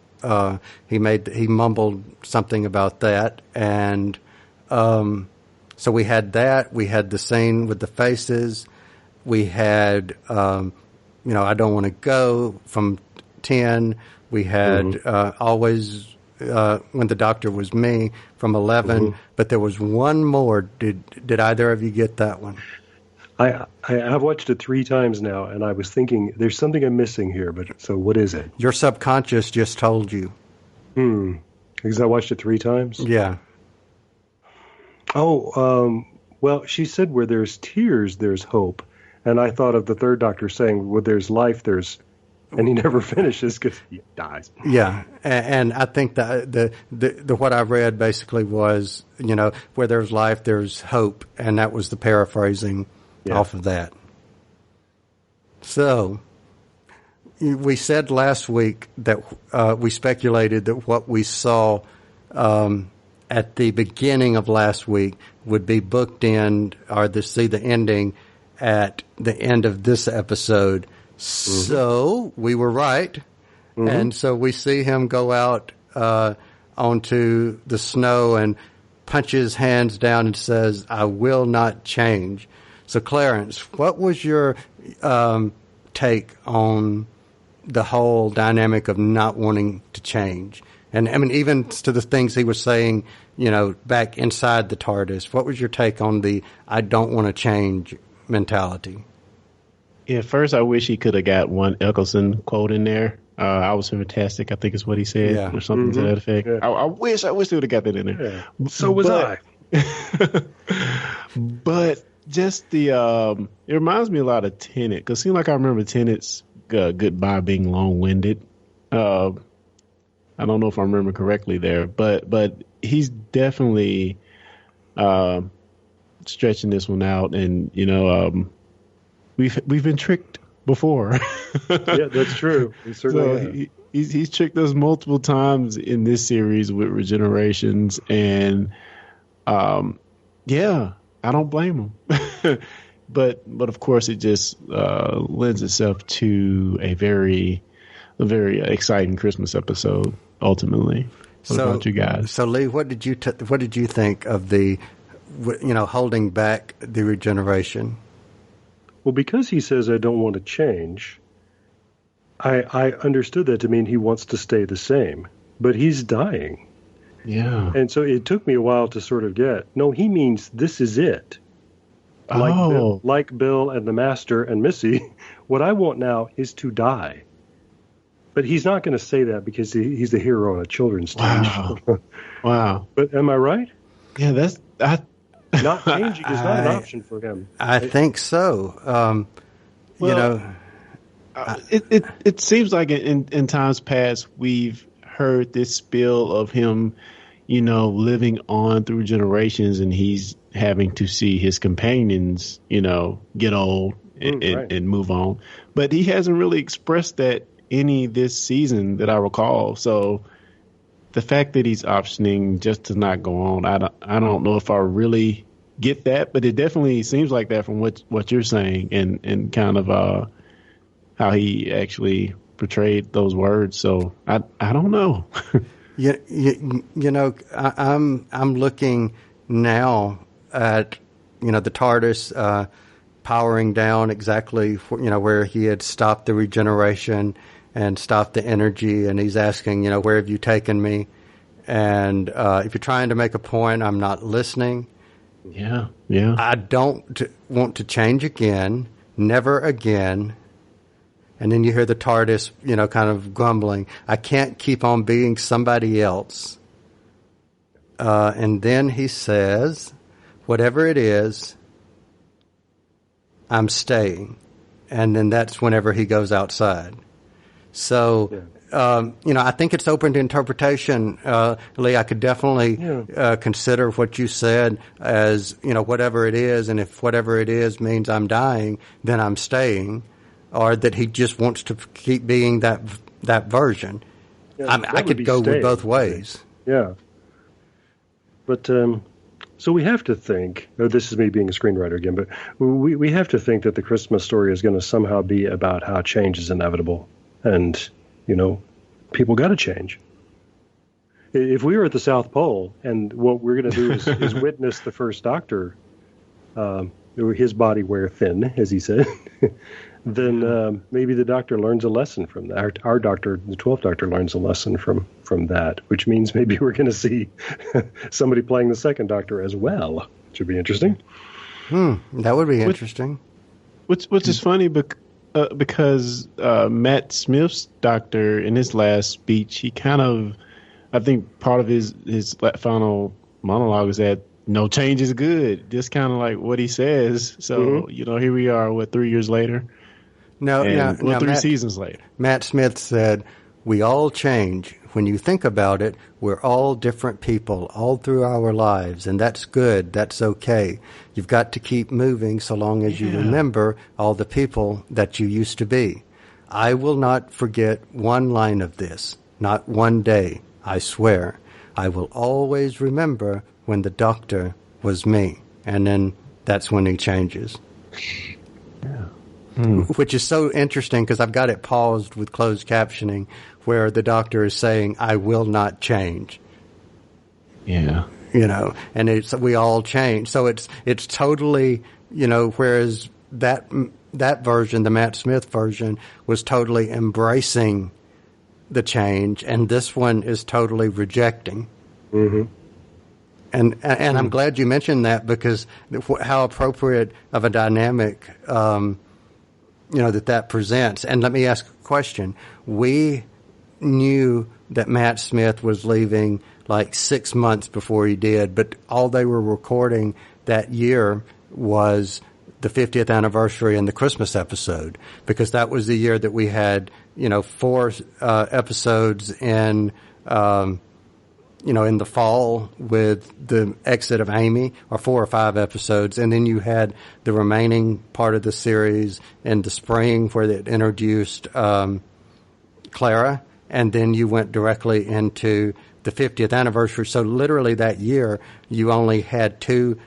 He mumbled something about that, and so we had that. We had the scene with the faces. We had I Don't Want to Go from 10. We had Always When the Doctor Was Me from 11. But there was one more. Did either of you get that one? I've watched it 3 times now, and I was thinking there's something I'm missing here. But so what is it? Your subconscious just told you. Because I watched it 3 times. Yeah. Oh, well, she said where there's tears, there's hope. And I thought of the third Doctor saying, where there's life, there's... And he never finishes because he dies. Yeah, and I think that the what I read basically was, where there's life, there's hope. And that was the paraphrasing off of that. So, we said last week that we speculated that what we saw at the beginning of last week would be booked in, or see the ending at the end of this episode. So we were right. And so we see him go out onto the snow and punch his hands down and says, "I will not change." So Clarence, what was your take on the whole dynamic of not wanting to change? And I mean, even to the things he was saying, back inside the TARDIS, what was your take on the "I don't want to change" mentality? Yeah, first I wish he could have got one Eccleston quote in there. I was fantastic, I think is what he said, or something to that effect. Yeah. I wish they would have got that in there. Yeah. So was I. But just the it reminds me a lot of Tenet, because it seems like I remember Tenet's goodbye being long-winded. I don't know if I remember correctly there, but he's definitely stretching this one out, and we've been tricked before. Yeah, that's true. He's tricked us multiple times in this series with regenerations, and I don't blame him. but of course, it just lends itself to a very exciting Christmas episode. Ultimately, what about you guys? So Lee, what did you think of the holding back the regeneration? Well, because he says, "I don't want to change," I understood that to mean he wants to stay the same, but he's dying. Yeah. And so it took me a while to sort of get, no, he means this is it. Like Bill and the Master and Missy, what I want now is to die. But he's not going to say that because he's the hero on a children's TV. Wow. But am I right? Yeah, not changing is not an option for him. I think so. It seems like in times past we've heard this spill of him, living on through generations, and he's having to see his companions, get old and move on. But he hasn't really expressed that any this season that I recall. So the fact that he's optioning just to not go on, I don't know if I really get that, but it definitely seems like that from what you're saying and kind of how he actually portrayed those words. So I don't know. I'm looking now at the TARDIS powering down exactly where he had stopped the regeneration and stopped the energy, and he's asking, where have you taken me? And if you're trying to make a point, I'm not listening. Yeah. I don't want to change again, never again. And then you hear the TARDIS, kind of grumbling, I can't keep on being somebody else. And then he says, whatever it is, I'm staying. And then that's whenever he goes outside. So, I think it's open to interpretation. Lee, I could definitely consider what you said as, whatever it is. And if whatever it is means I'm dying, then I'm staying. Or that he just wants to keep being that version. Yeah, I could go with both ways. Yeah. But so we have to think, this is me being a screenwriter again, but we have to think that the Christmas story is going to somehow be about how change is inevitable. And, people got to change. If we were at the South Pole and what we're going to do is witness the first Doctor, his body wear thin, as he said, then maybe the Doctor learns a lesson from that. Our Doctor, the 12th Doctor, learns a lesson from that, which means maybe we're going to see somebody playing the second Doctor as well. Should be interesting. That would be interesting. Which is funny because Matt Smith's Doctor, in his last speech, he kind of, I think part of his final monologue is that no change is good. Just kind of like what he says. So, here we are, 3 years later? No, 3 seasons later. Matt Smith said, "We all change. When you think about it, we're all different people all through our lives, and that's good. That's okay. You've got to keep moving so long as you remember all the people that you used to be. I will not forget one line of this, not one day, I swear. I will always remember when the Doctor was me." And then that's when he changes. Which is so interesting because I've got it paused with closed captioning where the Doctor is saying, "I will not change." Yeah. And we all change. So it's totally, whereas that version, the Matt Smith version, was totally embracing the change, and this one is totally rejecting. Mm-hmm. And I'm glad you mentioned that because how appropriate of a dynamic, that presents. And let me ask a question. We knew that Matt Smith was leaving like 6 months before he did, but all they were recording that year was the 50th anniversary and the Christmas episode, because that was the year that we had, 4 episodes in the fall with the exit of Amy, or 4 or 5 episodes. And then you had the remaining part of the series in the spring where it introduced Clara. And then you went directly into the 50th anniversary. So literally that year, you only had 2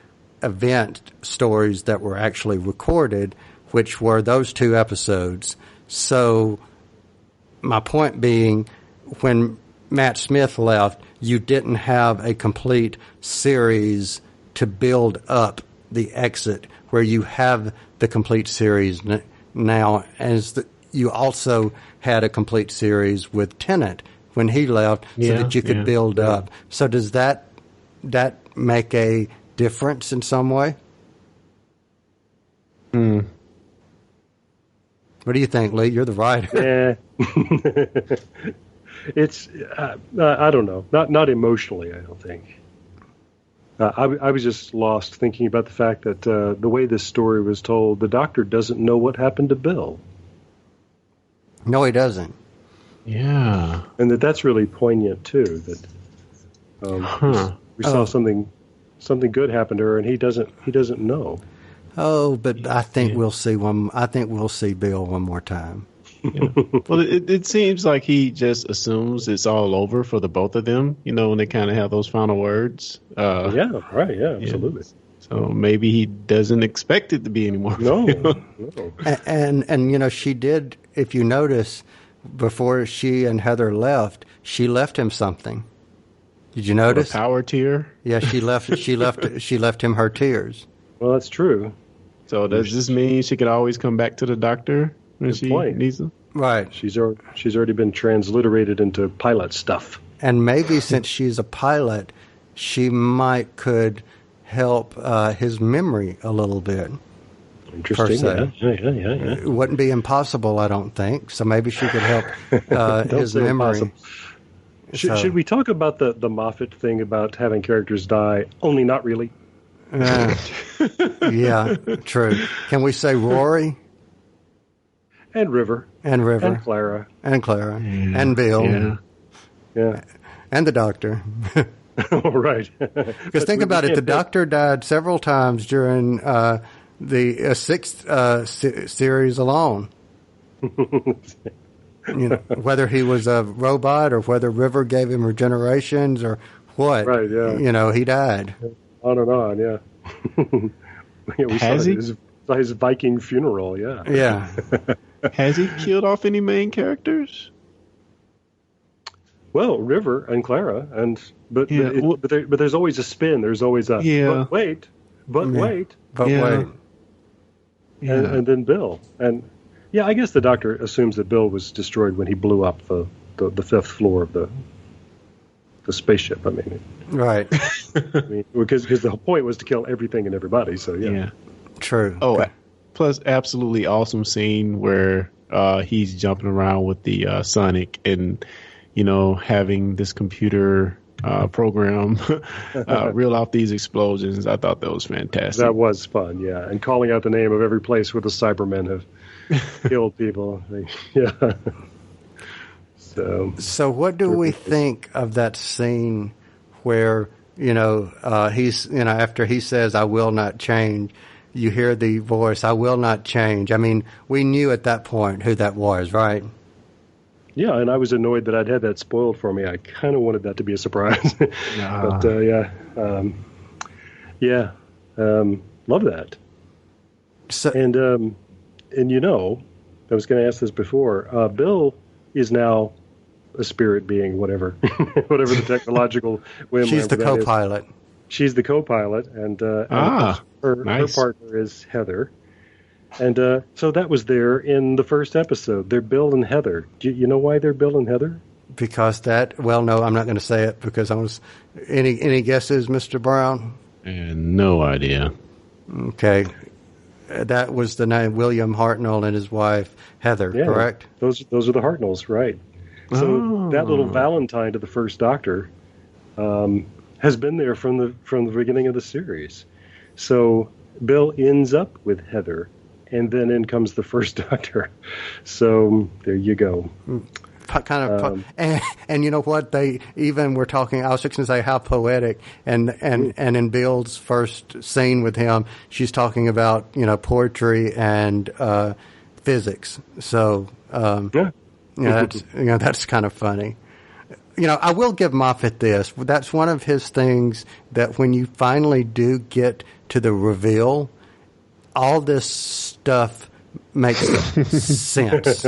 event stories that were actually recorded, which were those 2 episodes. So my point being, when Matt Smith left, you didn't have a complete series to build up the exit, where you have the complete series now, as you also had a complete series with Tennant when he left, so that you could build up. So does that make a difference in some way? What do you think, Lee? You're the writer. It's I don't know, not emotionally. I don't think. I was just lost thinking about the fact that the way this story was told, the Doctor doesn't know what happened to Bill. No, he doesn't. Yeah, and that's really poignant too. That we saw something good happen to her, and he doesn't know. Oh, but I think we'll see one. I think we'll see Bill one more time. Yeah. Well, it seems like he just assumes it's all over for the both of them. When they kind of have those final words. Yeah, right. Yeah, absolutely. So maybe he doesn't expect it to be anymore. No. And she did. If you notice, before she and Heather left, she left him something. Did you notice? A power tear. Yeah, she left. She left him her tears. Well, that's true. So does this mean she could always come back to the Doctor when she needs them? Right. She's already been transliterated into pilot stuff. And maybe since she's a pilot, she could help his memory a little bit. Interesting. Yeah. It wouldn't be impossible, I don't think. So maybe she could help his memory. Should we talk about the Moffat thing about having characters die, only not really? Yeah, true. Can we say Rory? And River. And Clara. And Clara. And Bill. Yeah. And the Doctor. Oh, right. Because think about it, the Doctor died several times during the 6th series alone. Whether he was a robot or whether River gave him regenerations or what. Right, yeah. He died. On and on, yeah. We Has he? Saw his Viking funeral, yeah. Yeah. Has he killed off any main characters? Well, River and Clara, but there's always a spin. There's always a but wait. Yeah. And then Bill, and Yeah, I guess the Doctor assumes that Bill was destroyed when he blew up the fifth floor of the spaceship. I mean, right. Because the whole point was to kill everything and everybody. So yeah. True. Oh, Okay. plus absolutely awesome scene where he's jumping around with the Sonic and, having this computer program reel out these explosions. I thought that was fantastic. That was fun, yeah. And calling out the name of every place where the Cybermen have killed people. Yeah. So what do we think of that scene where, he's, after he says, "I will not change," you hear the voice, "I will not change." I mean, we knew at that point who that was, right? Yeah, and I was annoyed that I'd had that spoiled for me. I kind of wanted that to be a surprise. But, love that. So, and I was going to ask this before. Bill is now a spirit being, whatever the technological whim. She's the co-pilot. She's the co-pilot, and her partner is Heather. And so that was there in the first episode. They're Bill and Heather. Do you know why they're Bill and Heather? Because no, I'm not going to say it because any guesses, Mr. Brown? No idea. Okay. That was the name, William Hartnell and his wife, Heather, correct? Those are the Hartnells, right. So that little Valentine to the first Doctor has been there from the beginning of the series. So Bill ends up with Heather, and then in comes the first Doctor. So there you go. And you know what? They even were talking. I was fixing to say how poetic. And in Bill's first scene with him, she's talking about poetry and physics. So that's kind of funny. I will give Moffat this. That's one of his things that when you finally do get to the reveal, all this stuff makes sense.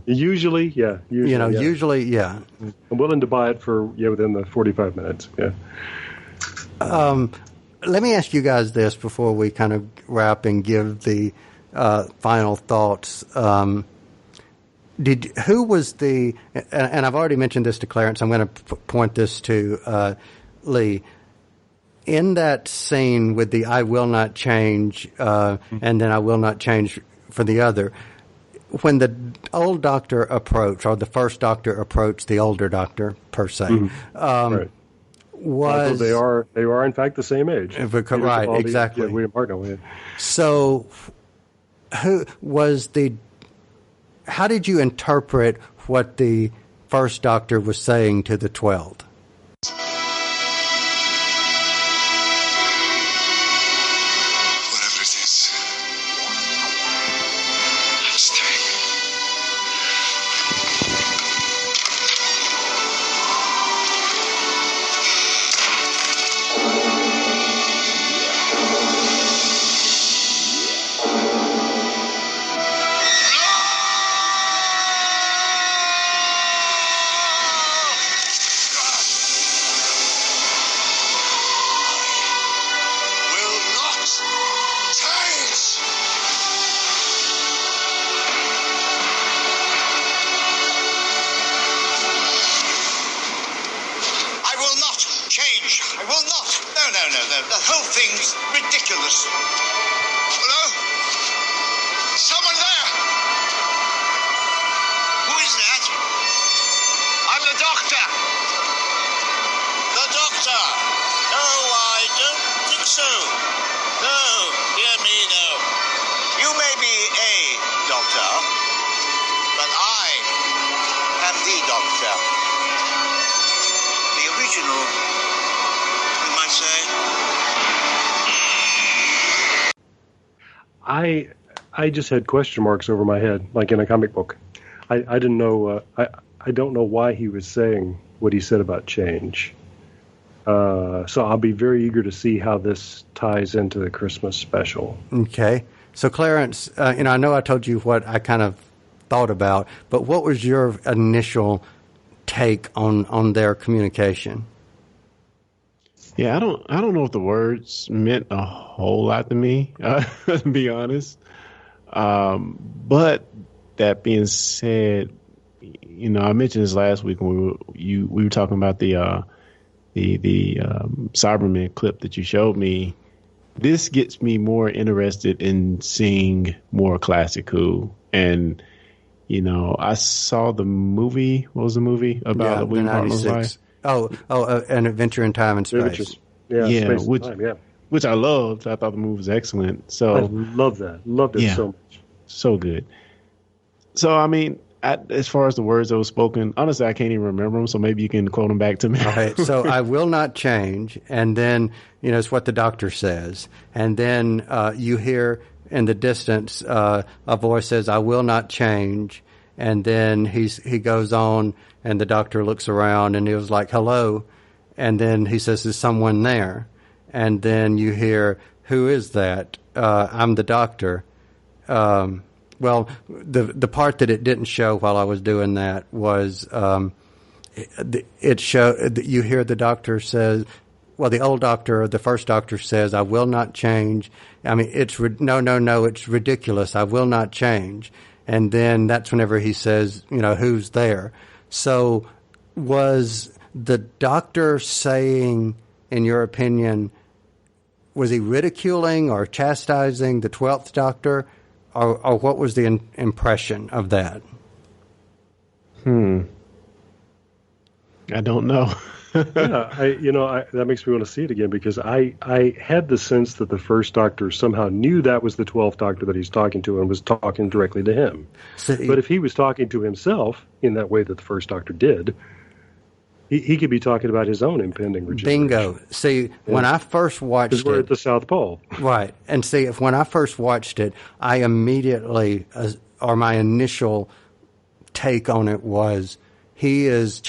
Usually, yeah. Usually, yeah. I'm willing to buy it for within the 45 minutes. Yeah. Let me ask you guys this before we kind of wrap and give the final thoughts. Who was the? And I've already mentioned this to Clarence. I'm going to point this to Lee. In that scene with the "I will not change," and then "I will not change" for the other, when the old Doctor approached, or the first Doctor approached the older Doctor per se, right. was they are in fact the same age, right? Exactly. William Hartnell. Yeah. So, who was the? How did you interpret what the first Doctor was saying to the 12th? I just had question marks over my head, like in a comic book. I didn't know. I don't know why he was saying what he said about change. So I'll be very eager to see how this ties into the Christmas special. Okay. So Clarence, I know I told you what I kind of thought about, but what was your initial take on their communication? Yeah, I don't know if the words meant a whole lot to me, to be honest. But that being said, I mentioned this last week when we were talking about the Cyberman clip that you showed me. This gets me more interested in seeing more classic Who. And, I saw the movie. What was the movie about William Hartnell's life? An Adventure in Time and Space. Space which, and Time, which I loved. I thought the movie was excellent. So I love that. Loved it so much. So good. So, I mean, as far as the words that were spoken, honestly, I can't even remember them. So maybe you can quote them back to me. All right. So I will not change. And then, it's what the doctor says. And then you hear in the distance a voice says, I will not change. And then he goes on and the doctor looks around and he was like, hello. And then he says, is someone there? And then you hear, who is that? I'm the doctor. Well, the part that it didn't show while I was doing that was it showed. You hear the doctor says, well, the old doctor, the first doctor says, I will not change. I mean, no, it's ridiculous. I will not change. And then that's whenever he says, who's there? So was the doctor saying, in your opinion, was he ridiculing or chastising the 12th Doctor? Or what was the impression of that? I don't know. That makes me want to see it again because I had the sense that the first Doctor somehow knew that was the 12th Doctor that he's talking to and was talking directly to him. But if he was talking to himself in that way that the first Doctor did, he could be talking about his own impending regeneration. Bingo. See, when I first watched it... Because we're at the South Pole. Right. And see, when I first watched it, I immediately, or my initial take on it was, he is,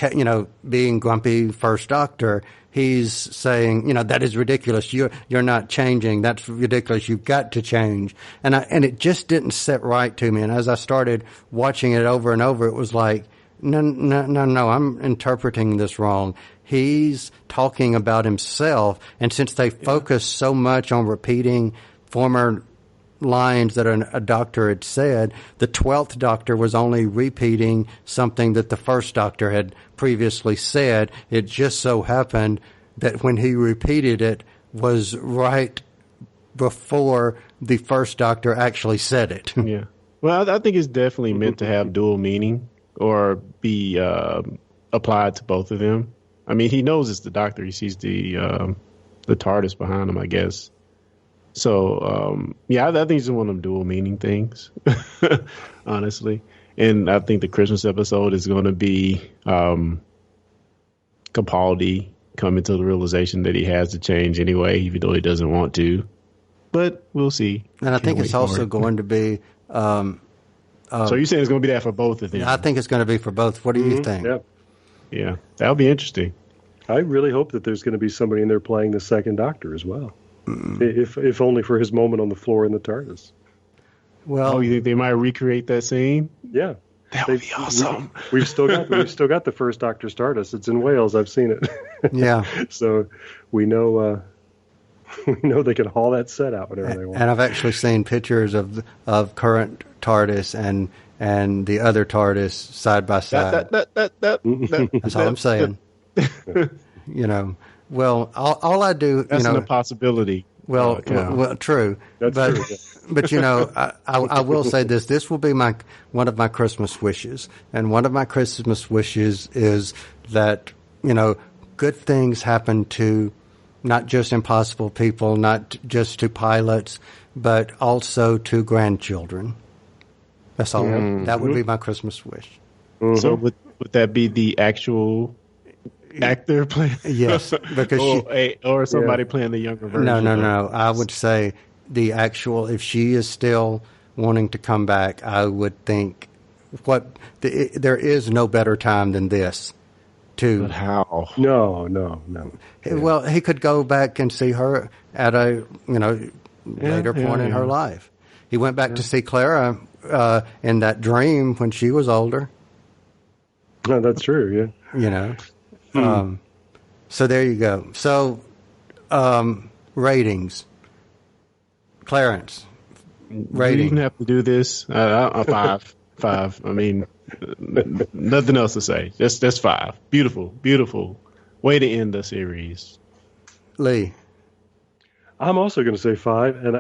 being grumpy first Doctor, he's saying, that is ridiculous. You're not changing. That's ridiculous. You've got to change. And it just didn't sit right to me. And as I started watching it over and over, it was like, No, I'm interpreting this wrong. He's talking about himself, and since they focus so much on repeating former lines that a doctor had said, the 12th Doctor was only repeating something that the first Doctor had previously said. It just so happened that when he repeated it was right before the first Doctor actually said it. Yeah. Well, I think it's definitely meant to have dual meaning. Or be applied to both of them. I mean, he knows it's the Doctor. He sees the TARDIS behind him, I guess. So, I think it's one of them dual meaning things, honestly. And I think the Christmas episode is going to be Capaldi coming to the realization that he has to change anyway, even though he doesn't want to. But we'll see. And I think it's also going to be... so you're saying it's going to be that for both of them? I think it's going to be for both. What do you think? Yeah, that'll be interesting. I really hope that there's going to be somebody in there playing the second Doctor as well, if only for his moment on the floor in the TARDIS. Well, you think they might recreate that scene? Yeah, that would be awesome. We've still got the first Doctor's TARDIS. It's in Wales. I've seen it. Yeah. So we know they can haul that set out whenever they want. And I've actually seen pictures of current TARDIS and the other TARDIS side by side. That's all I'm saying. Well, all I do, that's an impossibility. Well, true. That's true. But I will say this: this will be one of my Christmas wishes, and one of my Christmas wishes is that good things happen to not just impossible people, not just to pilots, but also to grandchildren. That's all. Mm-hmm. That would be my Christmas wish. Mm-hmm. So would that be the actual actor playing? Yes, because or somebody playing the younger version? No. I would say the actual. If she is still wanting to come back, I would think there is no better time than this. But how? No. Well, he could go back and see her at a later point in her life. He went back to see Clara in that dream when she was older. No, that's true. Yeah. So there you go. So ratings. Clarence, rating. You didn't have to do this. 5. 5. I mean, nothing else to say. That's 5. Beautiful, beautiful way to end the series. Lee. I'm also going to say 5, and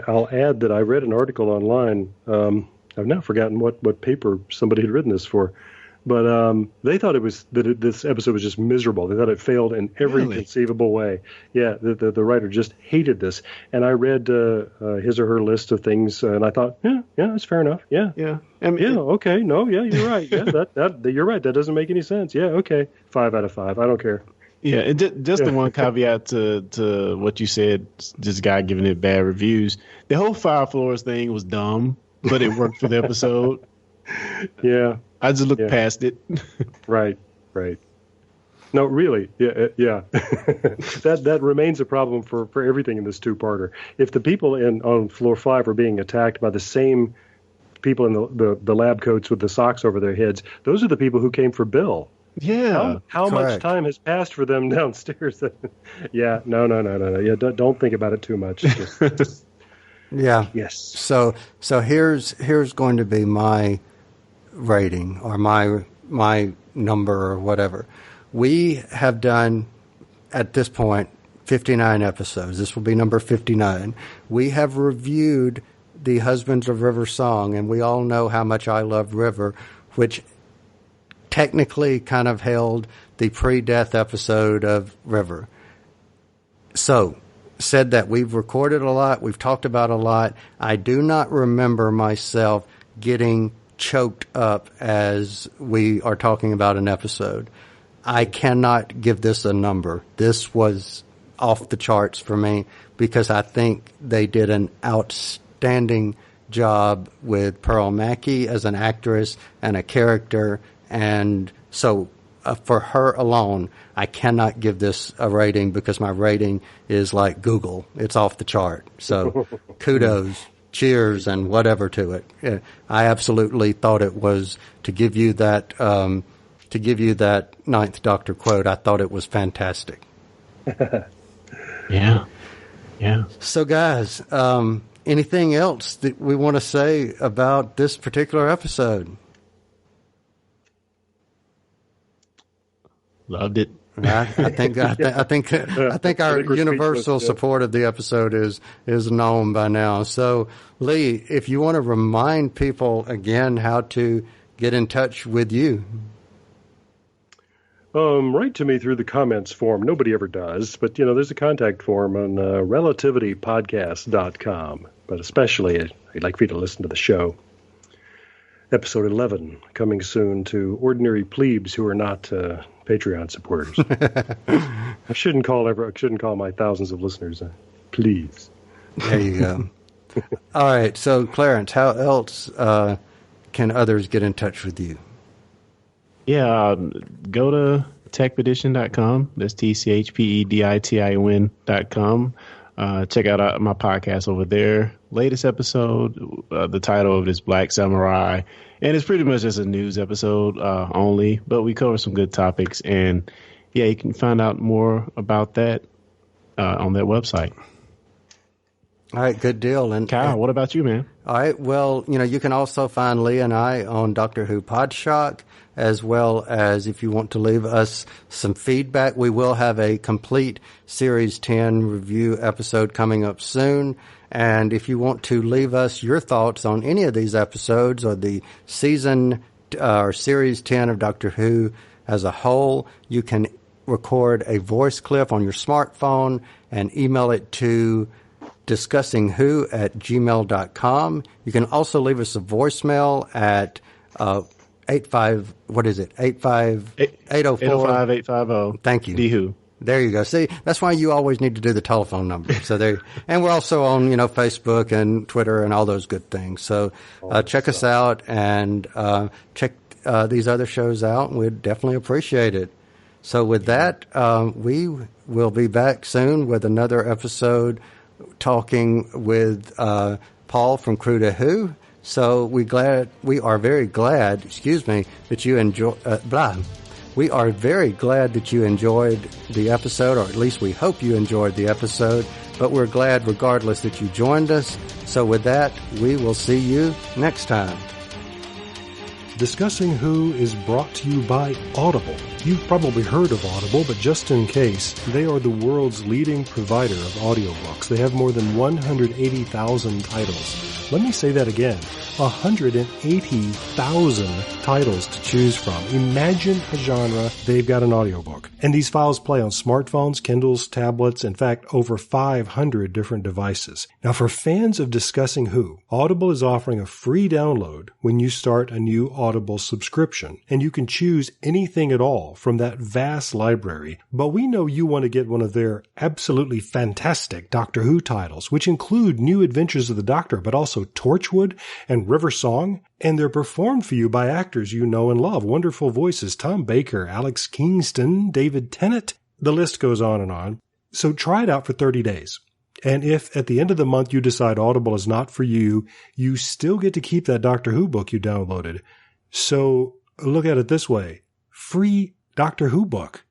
I'll add that I read an article online. I've now forgotten what paper somebody had written this for, but they thought this episode was just miserable. They thought it failed in every conceivable way. Yeah, the writer just hated this, and I read his or her list of things, and I thought, yeah, that's fair enough. Yeah, I mean, yeah, okay, no, yeah, you're right. Yeah, that you're right. That doesn't make any sense. Yeah, okay, 5 out of 5. I don't care. Yeah, and just the one caveat to what you said, this guy giving it bad reviews. The whole Fire Floors thing was dumb, but it worked for the episode. Yeah. I just looked past it. Right. No, really. Yeah. That remains a problem for everything in this two-parter. If the people on floor 5 are being attacked by the same people in the lab coats with the socks over their heads, those are the people who came for Bill. Yeah. How much time has passed for them downstairs? Yeah. No. Yeah. Don't think about it too much. Just, yeah. Yes. So here's going to be my rating or my number or whatever. We have done at this point 59 episodes. This will be number 59. We have reviewed the Husbands of River song, and we all know how much I love River, which technically kind of held the pre-death episode of River. So, said that we've recorded a lot, we've talked about a lot. I do not remember myself getting choked up as we are talking about an episode. I cannot give this a number. This was off the charts for me because I think they did an outstanding job with Pearl Mackie as an actress and a character. And so for her alone, I cannot give this a rating because my rating is like Google. It's off the chart. So kudos, cheers, and whatever to it. Yeah, I absolutely thought it was, to give you that Ninth Doctor quote, I thought it was fantastic. Yeah. So guys, anything else that we want to say about this particular episode? Loved it. I think our universal support of the episode is known by now. So, Lee, if you want to remind people again how to get in touch with you. Write to me through the comments form. Nobody ever does, but there's a contact form on relativitypodcast.com. But especially, I'd like for you to listen to the show. Episode 11, coming soon to ordinary plebes who are not Patreon supporters. I shouldn't call my thousands of listeners please. There you go. All right, so Clarence, how else can others get in touch with you? Yeah, go to techpedition.com. That's TCHPEDITION.com. Check out my podcast over there. Latest episode, the title of it is Black Samurai. And it's pretty much just a news episode only, but we cover some good topics. And yeah, you can find out more about that on that website. All right, good deal. And Kyle, what about you, man? All right, well, you can also find Lee and I on Doctor Who Podshock, as well as if you want to leave us some feedback. We will have a complete Series 10 review episode coming up soon. And if you want to leave us your thoughts on any of these episodes or the season or Series 10 of Doctor Who as a whole, you can record a voice clip on your smartphone and email it to discussingwho@gmail.com. You can also leave us a voicemail at 805-850. Thank you. D-Who. There you go. See, that's why you always need to do the telephone number. So there, and we're also on, Facebook and Twitter and all those good things. So check us out and check these other shows out. We'd definitely appreciate it. So with that, we will be back soon with another episode talking with Paul from Crew to Who. So we are very glad, that you enjoy, We are very glad that you enjoyed the episode, or at least we hope you enjoyed the episode, but we're glad regardless that you joined us. So with that, we will see you next time. Discussing Who is brought to you by Audible. You've probably heard of Audible, but just in case, they are the world's leading provider of audiobooks. They have more than 180,000 titles. Let me say that again. 180,000 titles to choose from. Imagine a genre, they've got an audiobook. And these files play on smartphones, Kindles, tablets, in fact, over 500 different devices. Now, for fans of Discussing Who, Audible is offering a free download when you start a new Audible subscription. And you can choose anything at all from that vast library. But we know you want to get one of their absolutely fantastic Doctor Who titles, which include New Adventures of the Doctor, but also Torchwood and River Song, and they're performed for you by actors you know and love. Wonderful voices: Tom Baker, Alex Kingston, David Tennant. The list goes on and on. So try it out for 30 days. And if at the end of the month you decide Audible is not for you, you still get to keep that Doctor Who book you downloaded. So look at it this way: free Doctor Who book.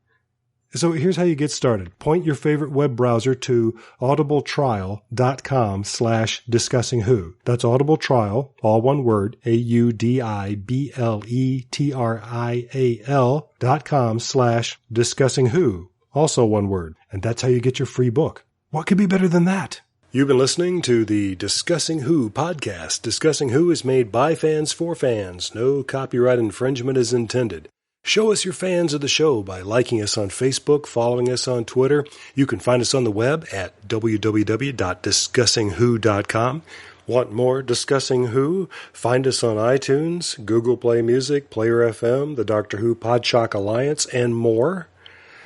So here's how you get started. Point your favorite web browser to audibletrial.com/discussingwho. That's audibletrial, all one word, audibletrial.com/discussingwho, also one word. And that's how you get your free book. What could be better than that? You've been listening to the Discussing Who podcast. Discussing Who is made by fans for fans. No copyright infringement is intended. Show us you're fans of the show by liking us on Facebook, following us on Twitter. You can find us on the web at www.discussingwho.com. Want more Discussing Who? Find us on iTunes, Google Play Music, Player FM, the Doctor Who Podshock Alliance, and more.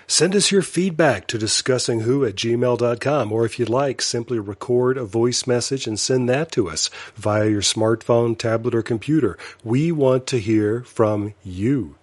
Send us your feedback to discussingwho@gmail.com, or if you'd like, simply record a voice message and send that to us via your smartphone, tablet, or computer. We want to hear from you.